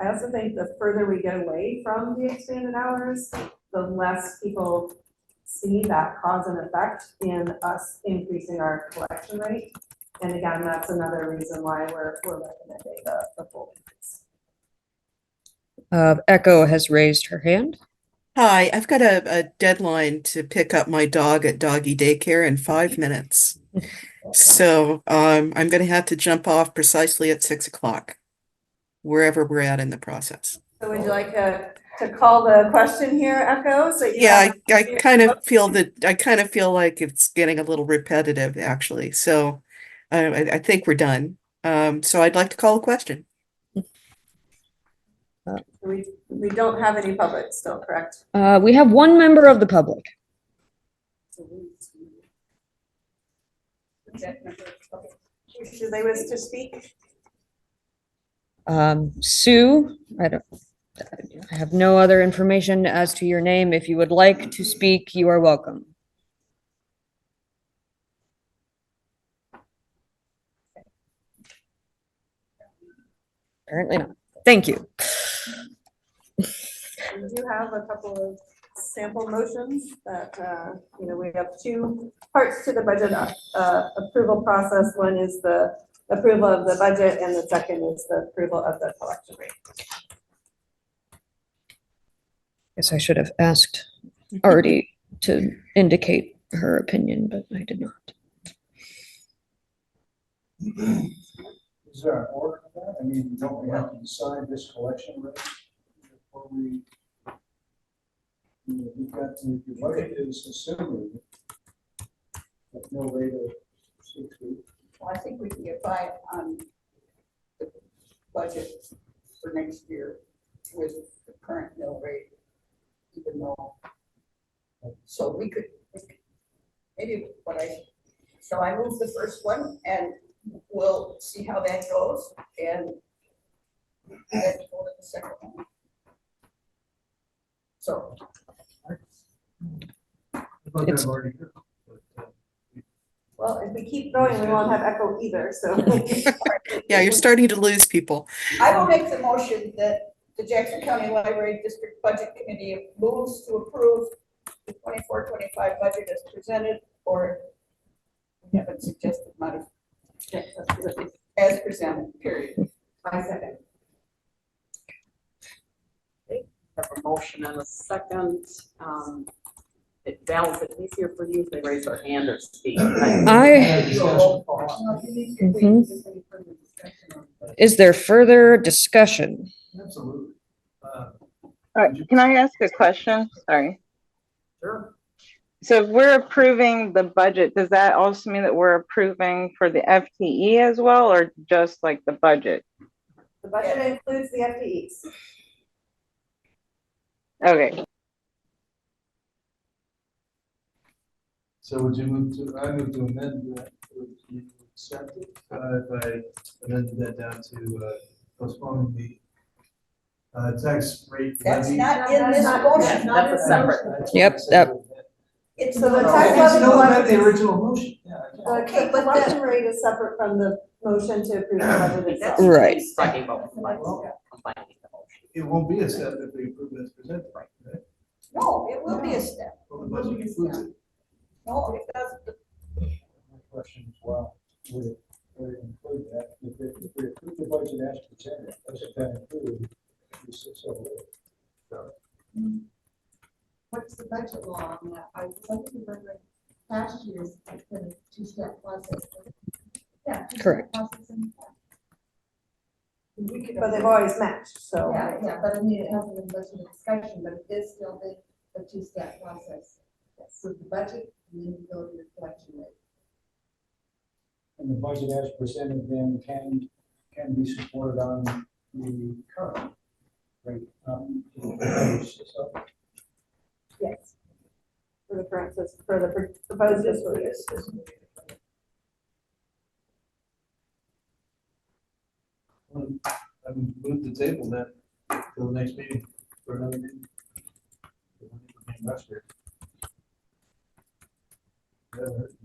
I also think the further we get away from the expanded hours, the less people see that cause and effect in us increasing our collection rate. And again, that's another reason why we're recommending the full increase. Echo has raised her hand. Hi, I've got a deadline to pick up my dog at doggy daycare in 5 minutes. So I'm going to have to jump off precisely at 6 o'clock, wherever we're at in the process. So would you like to call the question here, Echo? So you Yeah, have- I kind of feel like it's getting a little repetitive, actually. So I think we're done. So I'd like to call a question. We don't have any public still, correct? We have one member of the public. Should they wish to speak? Sue, I have no other information as to your name. If you would like to speak, you are welcome. Apparently not. Thank you. We do have a couple of sample motions that, you know, we have two parts to the budget approval process. One is the approval of the budget, and the second is the approval of the collection rate. Guess I should have asked Artie to indicate her opinion, but I did not. Is there an order to that? I mean, don't we have to decide this collection rate before we? We've got to, the budget is assuming that no rate of 60. well, I think we can get by on the budget for next year with the current mill rate, even though. So we could, maybe shall I move the first one and we'll see how that goes and then go to the second one. So, About that, Marty, but, Well, if we keep going, we won't have echo either, so. Yeah, you're starting to lose people. I will make the motion that the Jackson County Library District Budget Committee moves to approve the 24-25 budget as presented, or we haven't suggested modification, as presented, period. I second. Have a motion and a second. Val, is it easier for you if they raise their hand or speak? Is there further discussion? Absolutely. All right, can I ask a question? Sorry. Sure. So if we're approving the budget, does that also mean that we're approving for the FTE as well, or just like the budget? The budget includes the FTEs. Okay. So would you move to, I move to amend that, would you accept it? If I amended that down to postponing the tax rate That's levy. not in this Yeah, motion. that's a separate. Yep, yep. It's So the the tax It's levy no, collection- not the original motion, yeah. The collection rate is separate from the motion to approve the budget itself. Right. Talking about combining the motion. It won't be a step if we approve it as presented, right? No, it will be a step. Well, the budget includes it. No, it doesn't. My question is, well, would it include that? If we approve the budget as presented, doesn't that include the 608? What's the budget law on that? I think remember past years, it's been a two-step process. Yeah. two-step Correct. process and- We could- But they've always matched, so. Yeah, but I mean, it hasn't been much of a discussion, but it is still a two-step process. With the budget, and then you go to your collection rate. And the budget as presented then can be supported on the current rate. So Yes. For the current, for the proposed fiscal year. I would move the table then till the next meeting for another meeting.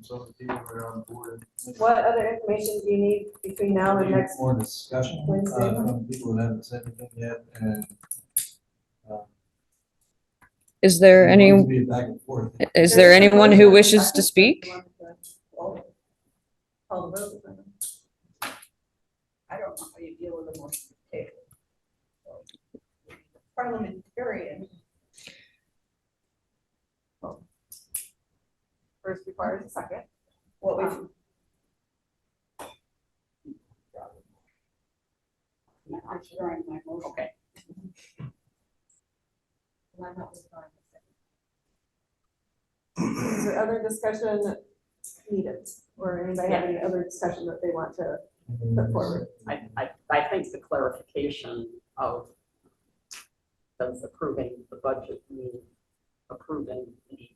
So the people are on board. What other information do you need between now and next? More discussion Wednesday? from people that haven't said anything yet, and Is there any, be back and forth. is there anyone who wishes to speak? Call the vote. I don't know how you deal with a motion to table. Parliamentarian. First requires a second. What we. I'm sharing my motion. Okay. Is there other discussion needed? Or anybody have any other discussion that they want to put forward? I think the clarification of does approving the budget mean approving the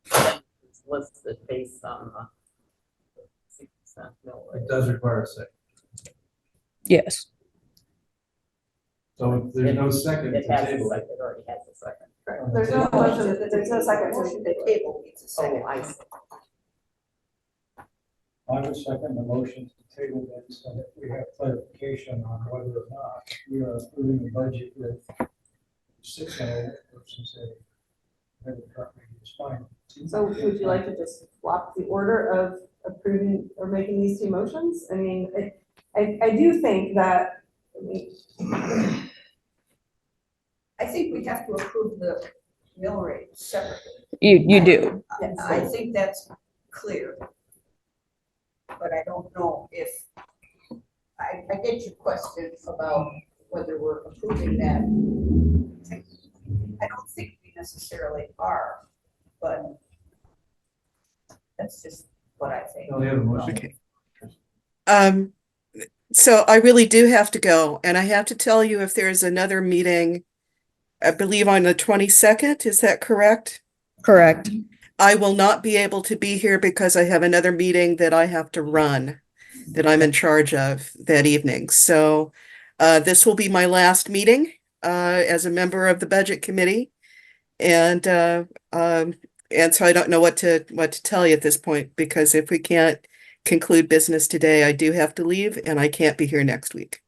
expenses listed based on the 6% mill rate? It does require a second. Yes. So if there's no second to It has a table. second, it already has a second. Correct. There's no motion, there's no second motion. The table needs a second. Oh, I see. I would second the motion to table that so that we have clarification on whether or not we are approving the budget with 608 versus a current rate is fine. So would you like to just swap the order of approving or making these two motions? I mean, I do think that, I think we have to approve the mill rate separately. You do. I think that's clear. But I don't know if, I get your question about whether we're approving that. I don't think we necessarily are, but that's just what I think. No, the other motion. Okay. So I really do have to go, and I have to tell you if there's another meeting, I believe on the 22nd, is that correct? Correct. I will not be able to be here because I have another meeting that I have to run, that I'm in charge of that evening. So this will be my last meeting as a member of the Budget Committee. And so I don't know what to tell you at this point, because if we can't conclude business today, I do have to leave and I can't be here next week.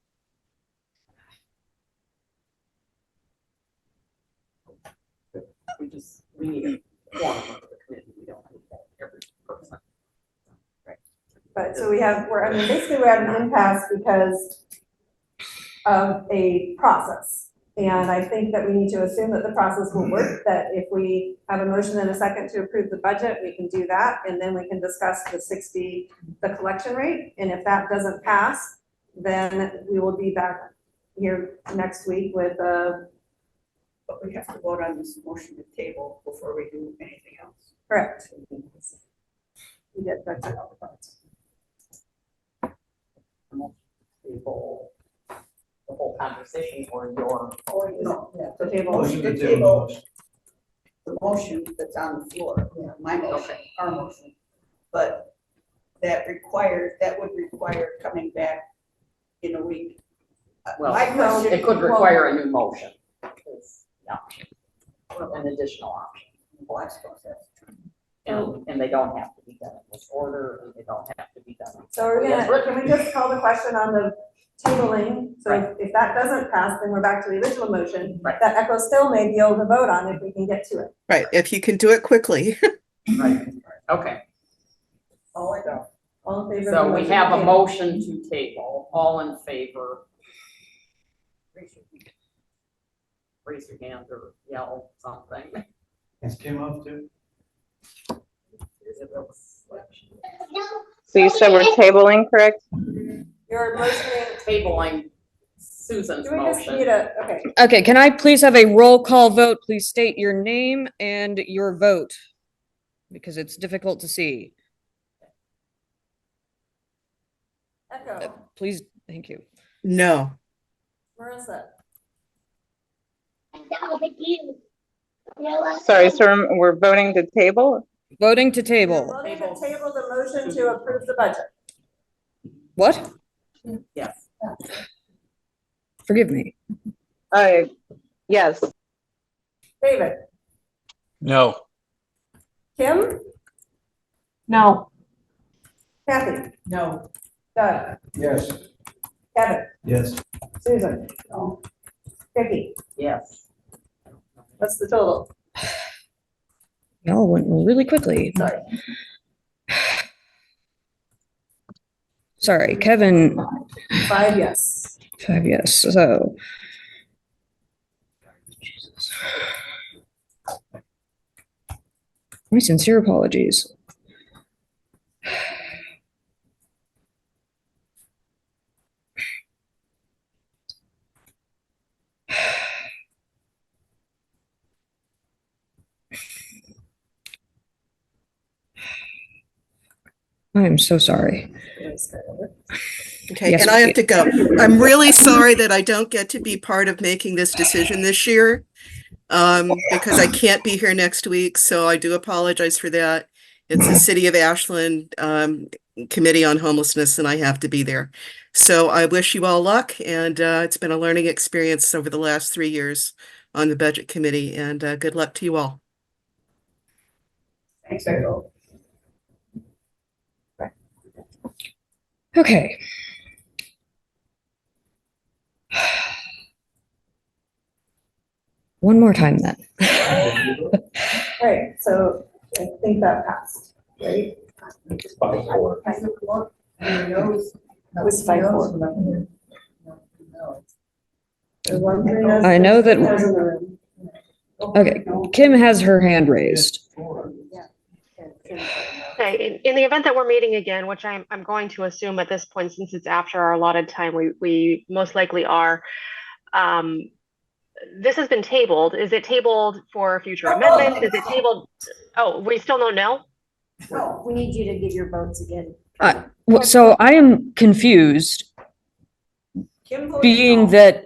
We need a quorum of the committee, we don't need that every person. but so I mean, basically we're at an impasse because of a process. And I think that we need to assume that the process will work, that if we have a motion and a second to approve the budget, we can do that. And then we can discuss the collection rate. And if that doesn't pass, then we will be back here next week with But we have to vote on this motion to table before we do anything else. Correct. We did, that's it. Table the whole conversation or your, Or, no, yeah, The table. Motion to The table. table. The motion that's on the floor, my motion, our motion. But that would require coming back in a week. well, My question. it could require a new motion. Yeah. An additional option. Well, I suppose that's true. And they don't have to be done in this order, and they don't have to be done. So we're gonna, can we just call the question on the tabling? So if that doesn't pass, then we're back to the original motion. Right. That Echo still may be able to vote on if we can get to it. Right, if you can do it quickly. Right, okay. All I know. All in favor? of So the we motion have to a table? motion to table, all in favor. Raise your hand or yell something. Is Kim off too? So you said we're tabling, correct? You're motioning, Tabling Susan's do we just need motion. okay. Okay, can I please have a roll call vote? Please state your name and your vote. Because it's difficult to see. Echo, Please, thank you. No. Marissa, Sorry, so we're voting to table? Voting to we're table. voting to table the motion to approve the budget. What? Yes. Forgive me. Yes. David, No. Kim, No. Kathy, No. Doug, Yes. Kevin, Yes. Susan. No. Vicky, Yes. what's the total? Y'all went really quickly. Sorry. Sorry, Kevin, 5 yes. 5 yes, so. Jesus. My sincere apologies. I am so sorry. Okay, Yes, and I have to go. please. I'm really sorry that I don't get to be part of making this decision this year. Because I can't be here next week, so I do apologize for that. It's the City of Ashland Committee on Homelessness, and I have to be there. So I wish you all luck, and it's been a learning experience over the last 3 years on the Budget Committee, and good luck to you all. Thanks, Echo. Okay. One more time then. Right, so I think that passed, right? It was 5-4. There's one for yes, I know that- there's in the room. Okay, Kim has her hand raised. Okay, in the event that we're meeting again, which I'm going to assume at this point, since it's after our allotted time, we most likely are. This has been tabled. Is it tabled for future amendment? Is it tabled? Oh, we still don't know? No. We need you to give your votes again. Well, so I am confused, Kim voted being no. that.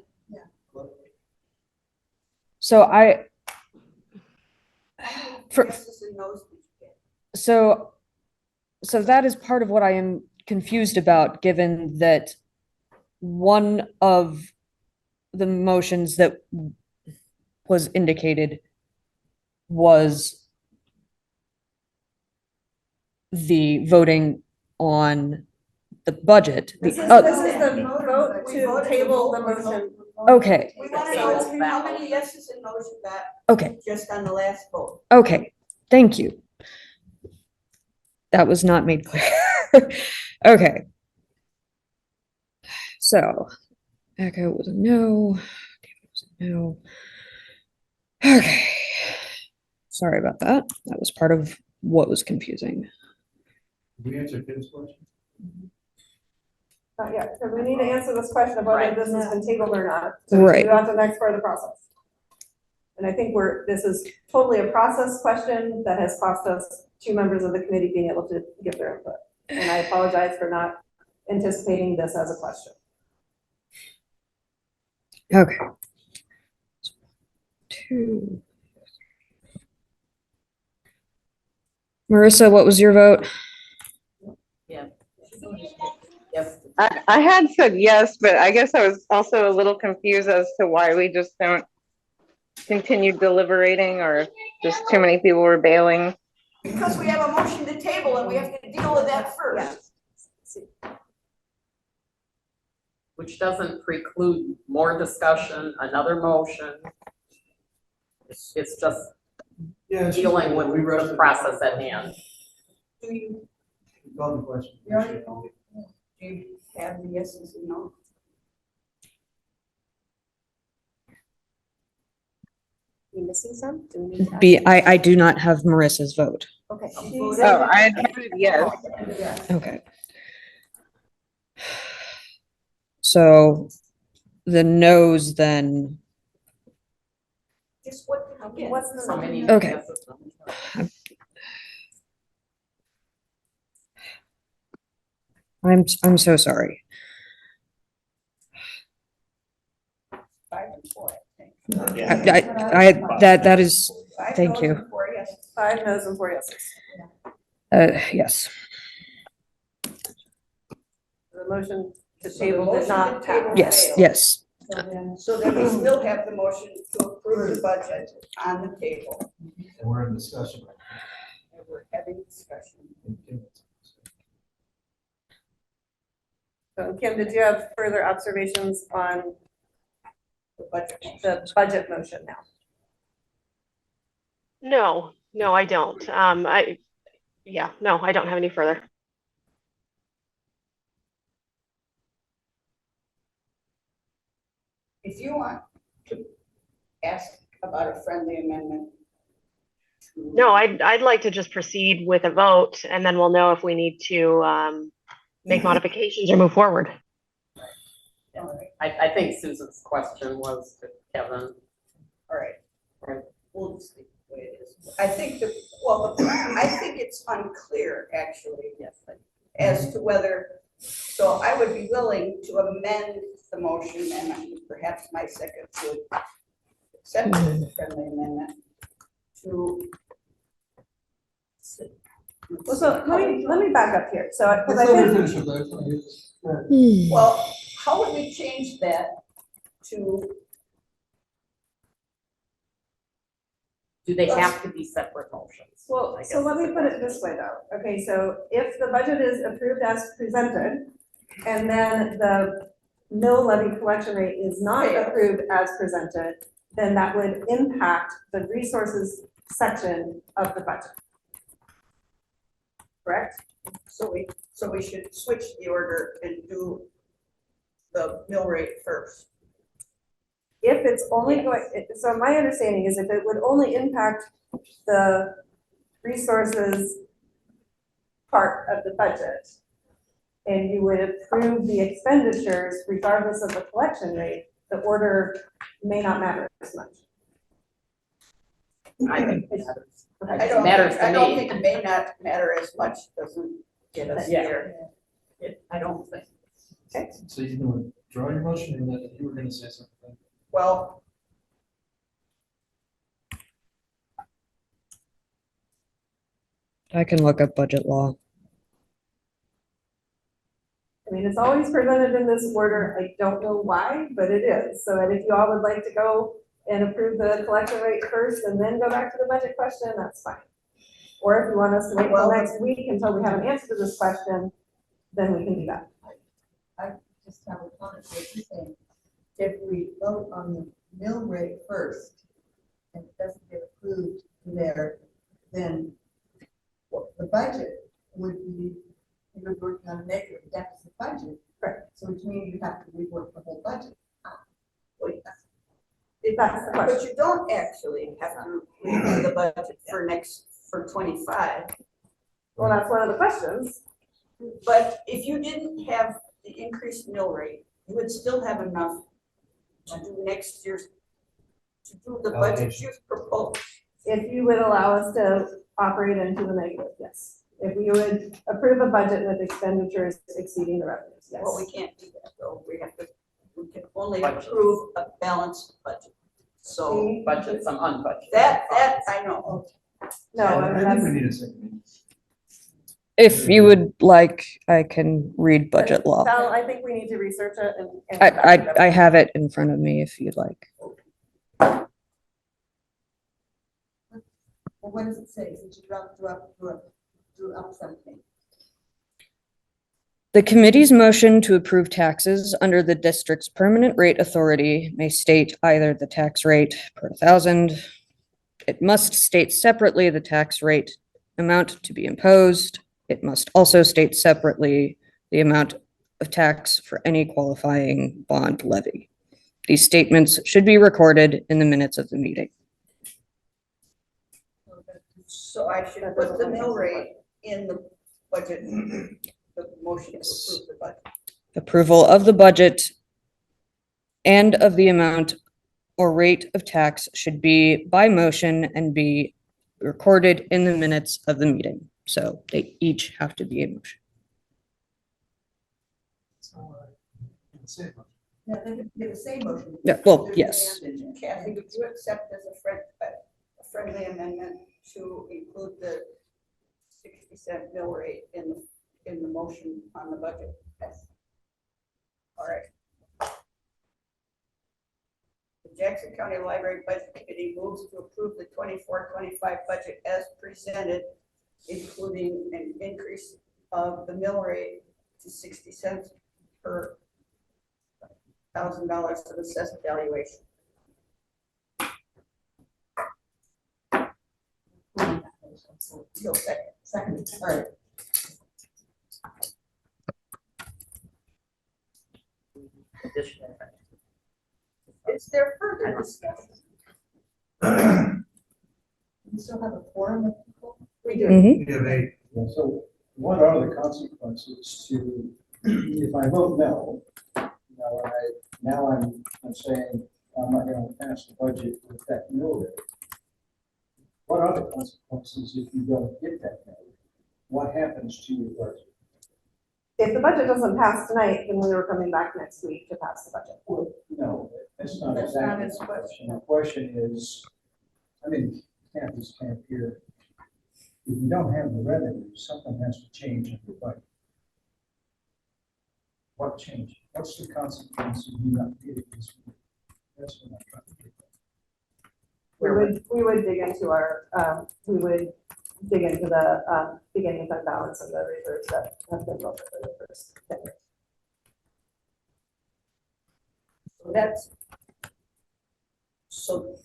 So I, for, Yeses and nos did you get? so that is part of what I am confused about, given that one of the motions that was indicated was the voting on the budget. This is Oh, the vote to table the motion. okay, We want to know how many yeses and nos you got okay, just on the last vote. okay, thank you. That was not made clear. Okay. So, Echo was a no. David was a no. Okay. Sorry about that. That was part of what was confusing. Did we answer Kim's question? Not yet, because we need to answer this question of whether Right. this has been tabled or not. So Right. that's the next part of the process. And I think this is totally a process question that has cost us 2 members of the committee being able to give their input. And I apologize for not anticipating this as a question. Okay. 2. Marissa, what was your vote? Yeah. Yes. I had said yes, but I guess I was also a little confused as to why we just don't continue deliberating, or just too many people were bailing. Because we have a motion to table and we have to deal with that first. Which doesn't preclude more discussion, another motion. It's just Yeah. it's dealing just- with we rushed the it. process at hand. Do you, Call the question. You already do you have the yeses and no? You missing some? Do we need to? B, I do not have Marissa's vote. Okay. Oh, I had voted yes. Okay. So the no's then, Just what, again, What's the So many. Okay. yeses. I'm so sorry. 5 and 4, I think. That is, 5 Thank noes you. and 4 yeses. 5 no's and 4 yeses. yes. The motion to So the table did motion not to table pass. Yes, failed. yes. So then we still have the motion to approve the budget on the table. And we're in discussion right And we're having discussion. now. So Kim, did you have further observations on The budget. the budget motion now? No, I don't. No, I don't have any further. If you want to ask about a friendly amendment. No, I'd like to just proceed with a vote, and then we'll know if we need to make modifications or move forward. All right, I think Susan's question was to Kevin. all right. Right. We'll just leave it the way it is. I think I think it's unclear, actually, Yes. as to whether, so I would be willing to amend the motion, and perhaps my second would accept it as a friendly amendment to. Well, so let me back up here. So, because I Let's let her think, finish her vote. Well, how would we change that to, Do they have to be separate motions? well, I so guess let me is the put it this way though. Okay, so if the budget is approved as presented, and then the mill levy collection rate is not Fails. approved as presented, then that would impact the resources section of the budget. Correct? so we should switch the order and do the mill rate first. If it's only going, so my understanding is if it would only impact the resources part of the budget, and you would approve the expenditures regardless of the collection rate, the order may not matter as much. I think it matters. I It don't, matters I to don't me. think it may not matter as much, doesn't get us Yeah. there. I don't think. So you can withdraw your motion, and then you were gonna say something. Well, I can look up budget law. I mean, it's always presented in this order. I don't know why, but it is. So and if you all would like to go and approve the collection rate first and then go back to the budget question, that's fine. Or if you want us to wait till next week until we have an answer to this question, then we can do that. Just have a comment, what you're saying. If we vote on the mill rate first, and it doesn't get approved there, then the budget would be, you would work on a negative deficit budget. Correct. So which means you have to rework the whole budget. wait, That's the question. but you don't actually have to redo the budget for 25. Well, that's one of the questions. But if you didn't have the increased mill rate, you would still have enough to do next year's to do the budget you've proposed. If you would allow us to operate into the negative, yes. If we would approve a budget with expenditures exceeding the revenues, yes. Well, we can't do that, though. We can only approve a balanced budget. So Budget, some unbudgeted. that I know. No, I mean, I think that's, we need a second. If you would like, I can read budget law. Val, I think we need to research it and. I have it in front of me if you'd like. Well, what does it say? Did you drew up something? The committee's motion to approve taxes under the district's permanent rate authority may state either the tax rate per 1,000. It must state separately the tax rate amount to be imposed. It must also state separately the amount of tax for any qualifying bond levy. These statements should be recorded in the minutes of the meeting. So I should put the mill rate in the budget, the motion to approve the budget. Approval of the budget and of the amount or rate of tax should be by motion and be recorded in the minutes of the meeting. So they each have to be a motion. Yeah, they could get the same motion. Yeah, well, yes. Kathy, would you accept as a friendly amendment to include the 60-cent mill rate in the motion on the budget? Yes. All right. The Jackson County Library Budget Committee moves to approve the 24-25 budget as presented, including an increase of the mill rate to 60 cents per $1,000 of assessed valuation. Still second. Second, all right. Is there further discussion? We still have a quorum of people? We do. Mhm. We have eight. Yeah, so what are the consequences to, if I vote no, now I'm saying I'm not gonna pass the budget with that mill rate. What are the consequences if you don't get that mill rate? What happens to your budget? If the budget doesn't pass tonight, then we were coming back next week to pass the budget. Well, no, that's not That's not exactly his the question. question. The question is, I mean, Kathy's camp here. If you don't have the revenue, something has to change in your budget. What change? What's the consequence of you not getting this? That's what I'm trying to get at. We would dig into the beginning fund balance and the reserves that have been built for the first 10 years. So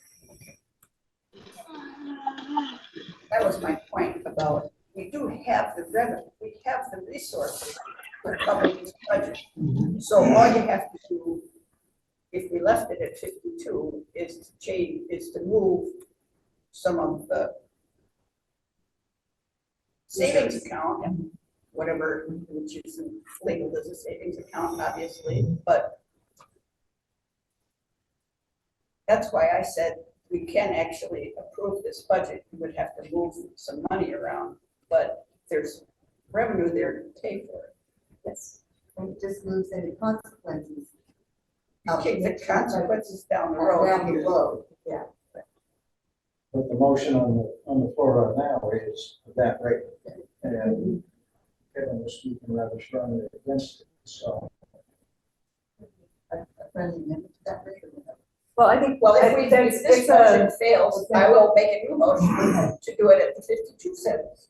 that was my point about, we do have the revenue, we have the resources for covering this budget. So all you have to do, if we left it at 52, is to move some of the savings account, and whatever, which is labeled as a savings account, obviously, but that's why I said we can actually approve this budget. We would have to move some money around, but there's revenue there to pay for it. Yes. And it just moves any consequences. You kick the consequences down the road. Down the road, yeah. But the motion on the floor right now is that rate. And Kevin was speaking rather strongly against it, so. A friendly amendment to that rate or whatever. Well, I think, Well, if this motion fails, I will make a new motion to do it at the 52 cents.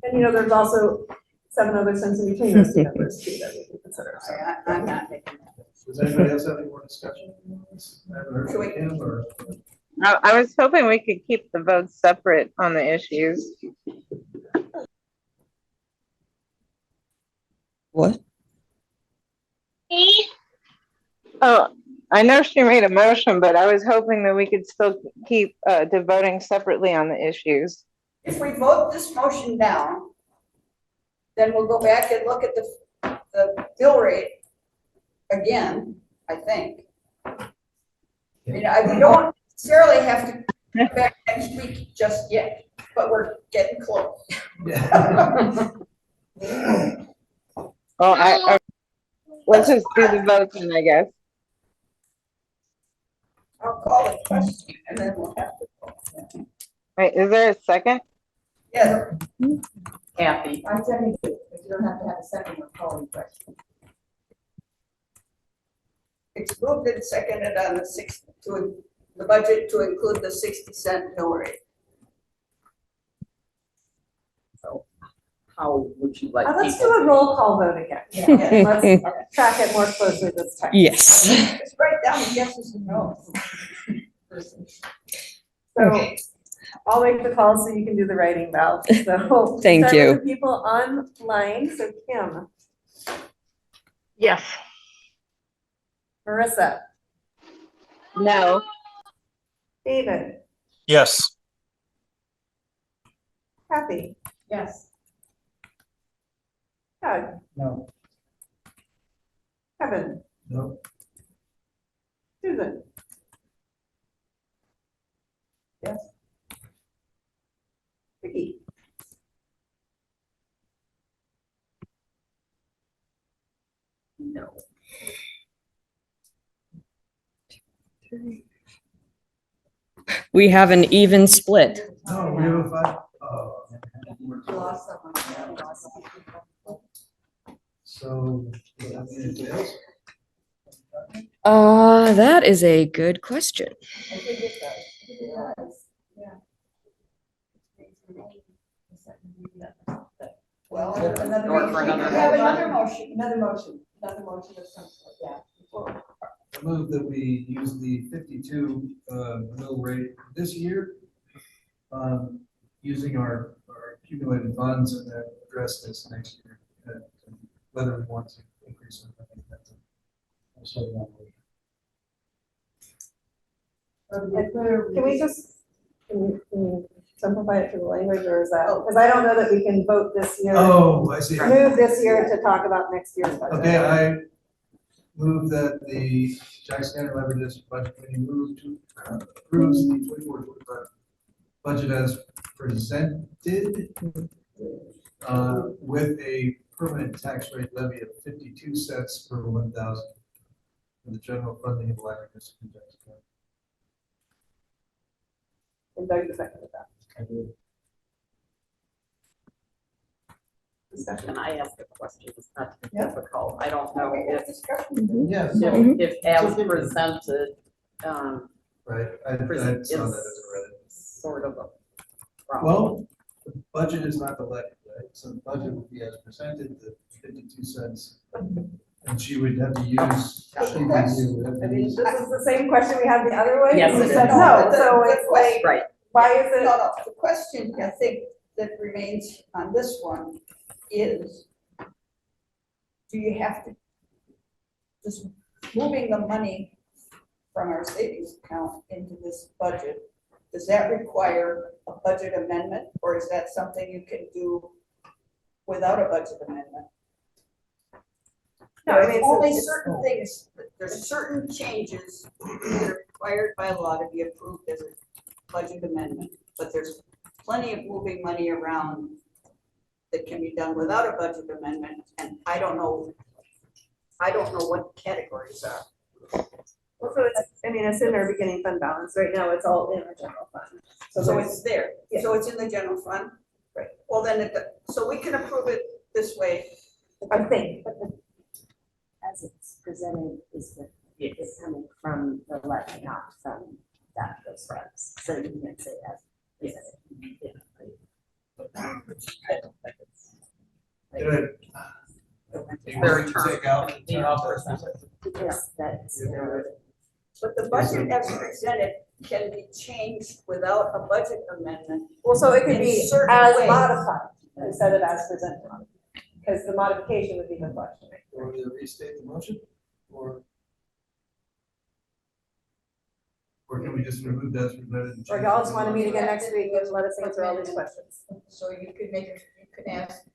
and there's also 7 other cents in between those two numbers too that we can consider. So. I'm not making that. Does anybody else have any more discussion? I haven't heard from him or. I was hoping we could keep the votes separate on the issues. What? Oh, I know she made a motion, but I was hoping that we could still keep voting separately on the issues. If we vote this motion down, then we'll go back and look at the bill rate again. I think. You know, we don't necessarily have to come back next week just yet, but we're getting close. Well, let's just do the votes then, I guess. I'll call it question and then we'll have to vote. Wait, is there a second? Yes, Kathy, I second it, but you don't have to have a second or calling question. it's moved and seconded on the budget to include the 60-cent mill rate. so how would you like Let's do people? a roll call vote again. Yeah. Let's track it more closely this time. Yes. Just write down yeses and nos. So I'll make the call so you can do the writing, Val. So Thank start with you. the people online. So Kim, Yes. Marissa, No. David, Yes. Kathy, Yes. Doug, No, Kevin, No, Susan. Yes. Vicky. No. We have an even split. no, we have a five. You lost someone. Yeah, you lost someone. So, anything else? That is a good question. I think it does. Yeah. Well, Another Or for motion. another We have motion. another motion, another motion of some sort, yeah. I move that we use the 52 mill rate this year, using our accumulated funds, and then address this next year, whether we want to increase it. I think that's a- I'll say that way. Can we just can you simplify it to the language, or is that, because I don't know that we can vote this year. Oh, I see. Move this year to talk about next year's budget. Okay, I move that the Jackson County Library District Budget Committee move to approves the 24-25 budget as presented, with a permanent tax rate levy of 52 cents per 1,000 for the general funding of the library district in Jackson County. And Doug the second of that. I do. Can I ask a question? It's not too Yeah. difficult. I don't know we have if, discussion. Yes, if as presented, right, I saw that as a read. sort of a problem. Well, the budget is not the levy, right? So the budget would be as presented, the 52 cents. And she would have to use. she would have to I mean, use- this is the same question we had the other way. Yes, We it said is. no, The- so the it's like, Right, why is No, it? no, the question I think that remains on this one is, do you have to, just moving the money from our savings account into this budget, does that require a budget amendment, or is that something you can do without a budget amendment? No, I mean, There's it's- only it's- certain things, there's certain changes that are required by law to be approved as a budget amendment, but there's plenty of moving money around that can be done without a budget amendment, and I don't know what categories are. Well, so it's, I mean, it's in our beginning fund balance. Right now, it's all in our general fund. So there's- it's there, so it's in the general fund? Right. Well, then, so we can approve it this way. I think. As it's presented is coming from the levy, not from those funds. So you can say as presented. I don't think it's. Did Very I term. take out the The term opposite. as- Because that's. But the budget as presented can be changed without a budget amendment. Well, so it could In be certain as ways. modified instead of as presented. Because the modification would be the question. Or to restate the motion, or can we just remove that as presented? and Or change y'all it just to want to the meet motion? again next week and let us answer all these questions. So you could you could ask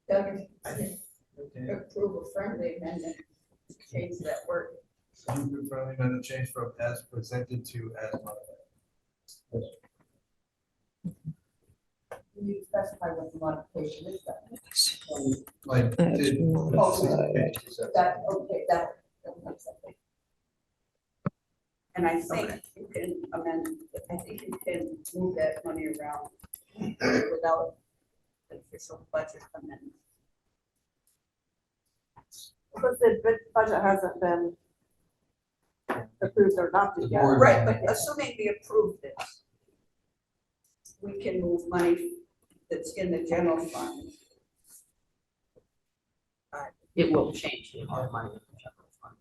Doug if Okay. approve a friendly amendment, to change that word. So you could friendly amendment change from as presented to as modified. Can you specify what the modification is then? Like, As did- modified. That, okay, that makes sense. And I think you can amend, I think you can move that money around without official budget amendment. But the budget hasn't been approved or adopted yet. Right, but assuming we approve this, we can move money that's in the general fund. It will change the amount of money in the general fund.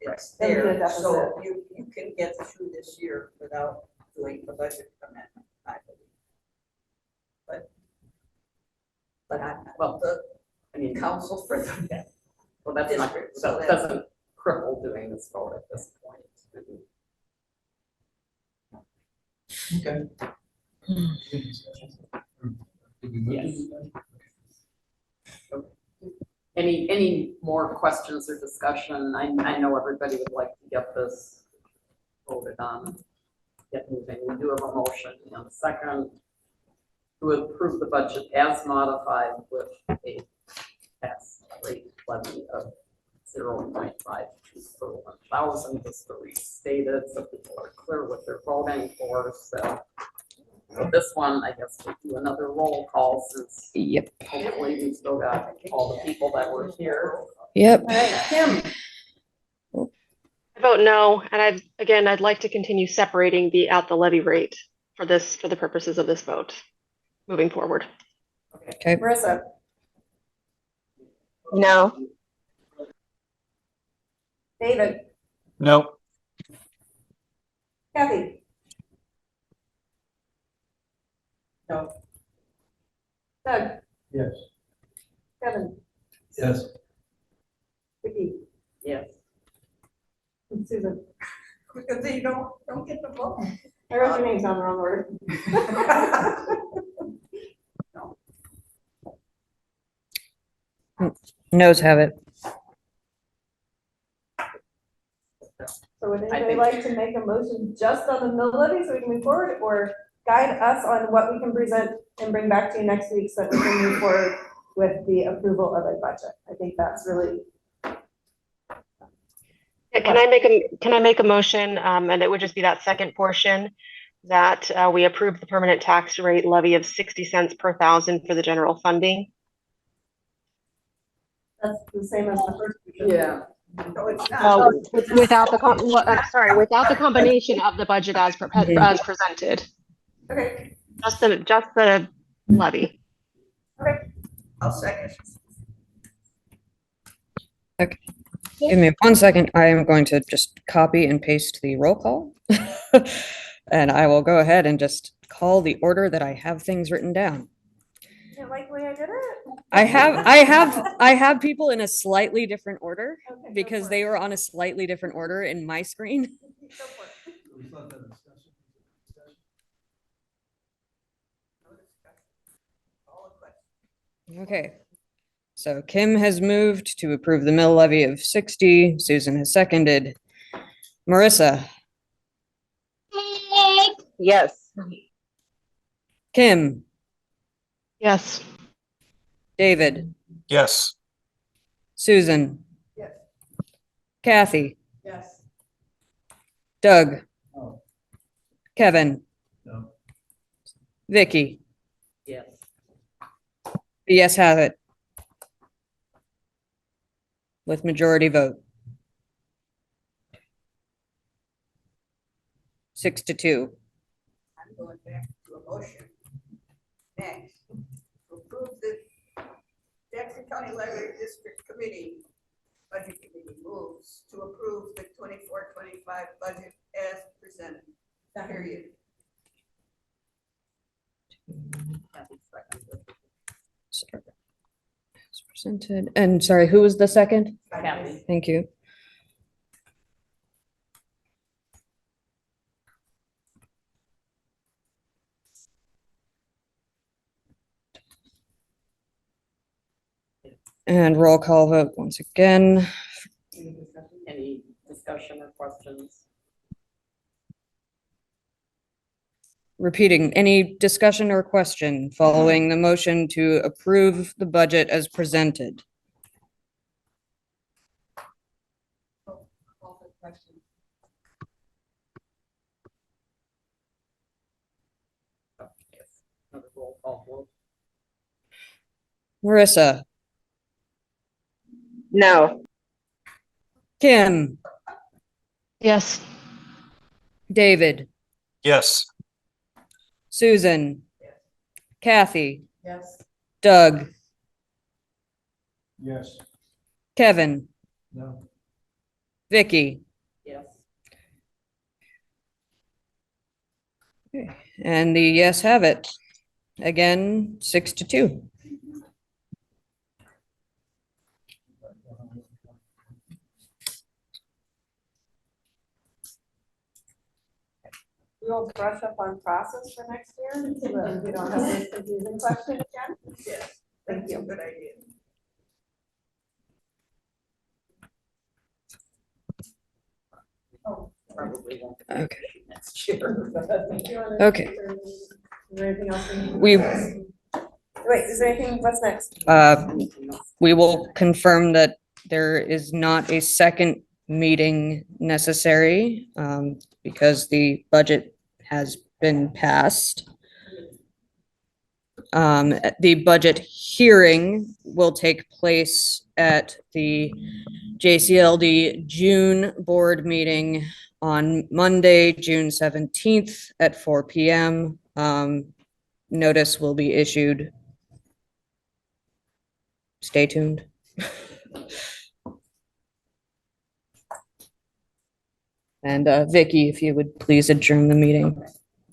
It's Then the there, so deficit. you can get through this year without doing the budget amendment, I believe. But I'm, well, I mean, council for the well, that's not, district, so so it that- doesn't cripple doing this vote at this point. Okay. Yes. Any more questions or discussion? I know everybody would like to get this voted on, get moving. We do have a motion in a second to approve the budget as modified with a tax rate levy of 0.52 per 1,000, just to restate it so people are clear what they're voting for. So this one, I guess we'll do another roll call since Yep. hopefully we still got all the people that were here. Yep. All right, Kim. I vote no, and I'd like to continue separating the at the levy rate for the purposes of this vote, moving forward. Okay. Marissa, No. David, Nope. Kathy, No. Doug, Yes. Kevin, Yes. Vicky, Yes. and Susan. because they don't get the vote. I wrote your names down the wrong order. No's have it. So would I anybody think- like to make a motion just on the mill levy so we can move forward, or guide us on what we can present and bring back to you next week so that we can move forward with the approval of a budget? I think that's really, Yeah, can I make a motion, and it would just be that second portion, that we approve the permanent tax rate levy of 60 cents per thousand for the general funding? that's the same as the first. Yeah. No, it's not. Oh, without without the combination of the budget as presented, Okay, just the levy. I'll second. Give me 1 second. I am going to just copy and paste the roll call. And I will go ahead and just call the order that I have things written down. you didn't like the way I did it? I have people in a slightly different order Okay, go because for they it. were on a slightly different order in my screen. Go for it. We still have that discussion. Okay. So Kim has moved to approve the mill levy of 60. Susan has seconded. Marissa, Yes. Kim, Yes. David, Yes. Susan, Yes. Kathy, Yes. Doug, No. Kevin, No. Vicky. Yes. The yes have it. With majority vote. 6-2. I'm going back to a motion. Next, to approve the Jackson County Library District Committee, Budget Committee moves to approve the 24-25 budget as presented, period. Sorry. As presented. And sorry, who was the second? Kathy. Thank you. And roll call vote once again. discussion or questions? Repeating, any discussion or question following the motion to approve the budget as presented? Call for question. Another roll call vote. Marissa, No. Kim, Yes. David, Yes. Susan, Kathy, Yes. Doug, Yes. Kevin, No. Vicky, Yes. and the yes have it. Again, 6-2. We will brush up on process for next year, so that we don't have this confusing question again. Yes, Thank that's a you. good idea. Probably won't. be Okay. Next year. Okay. Is there anything else? We- Wait, is there anything, what's next? We will confirm that there is not a second meeting necessary, because the budget has been passed. The budget hearing will take place at the JCLD June board meeting on Monday, June 17th at 4 PM. Notice will be issued. Stay tuned. And Vicky, if you would please adjourn the meeting.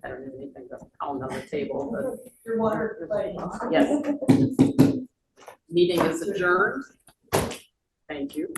I don't have anything to pound on the table, but Your water, like. yes. Meeting is adjourned. Thank you.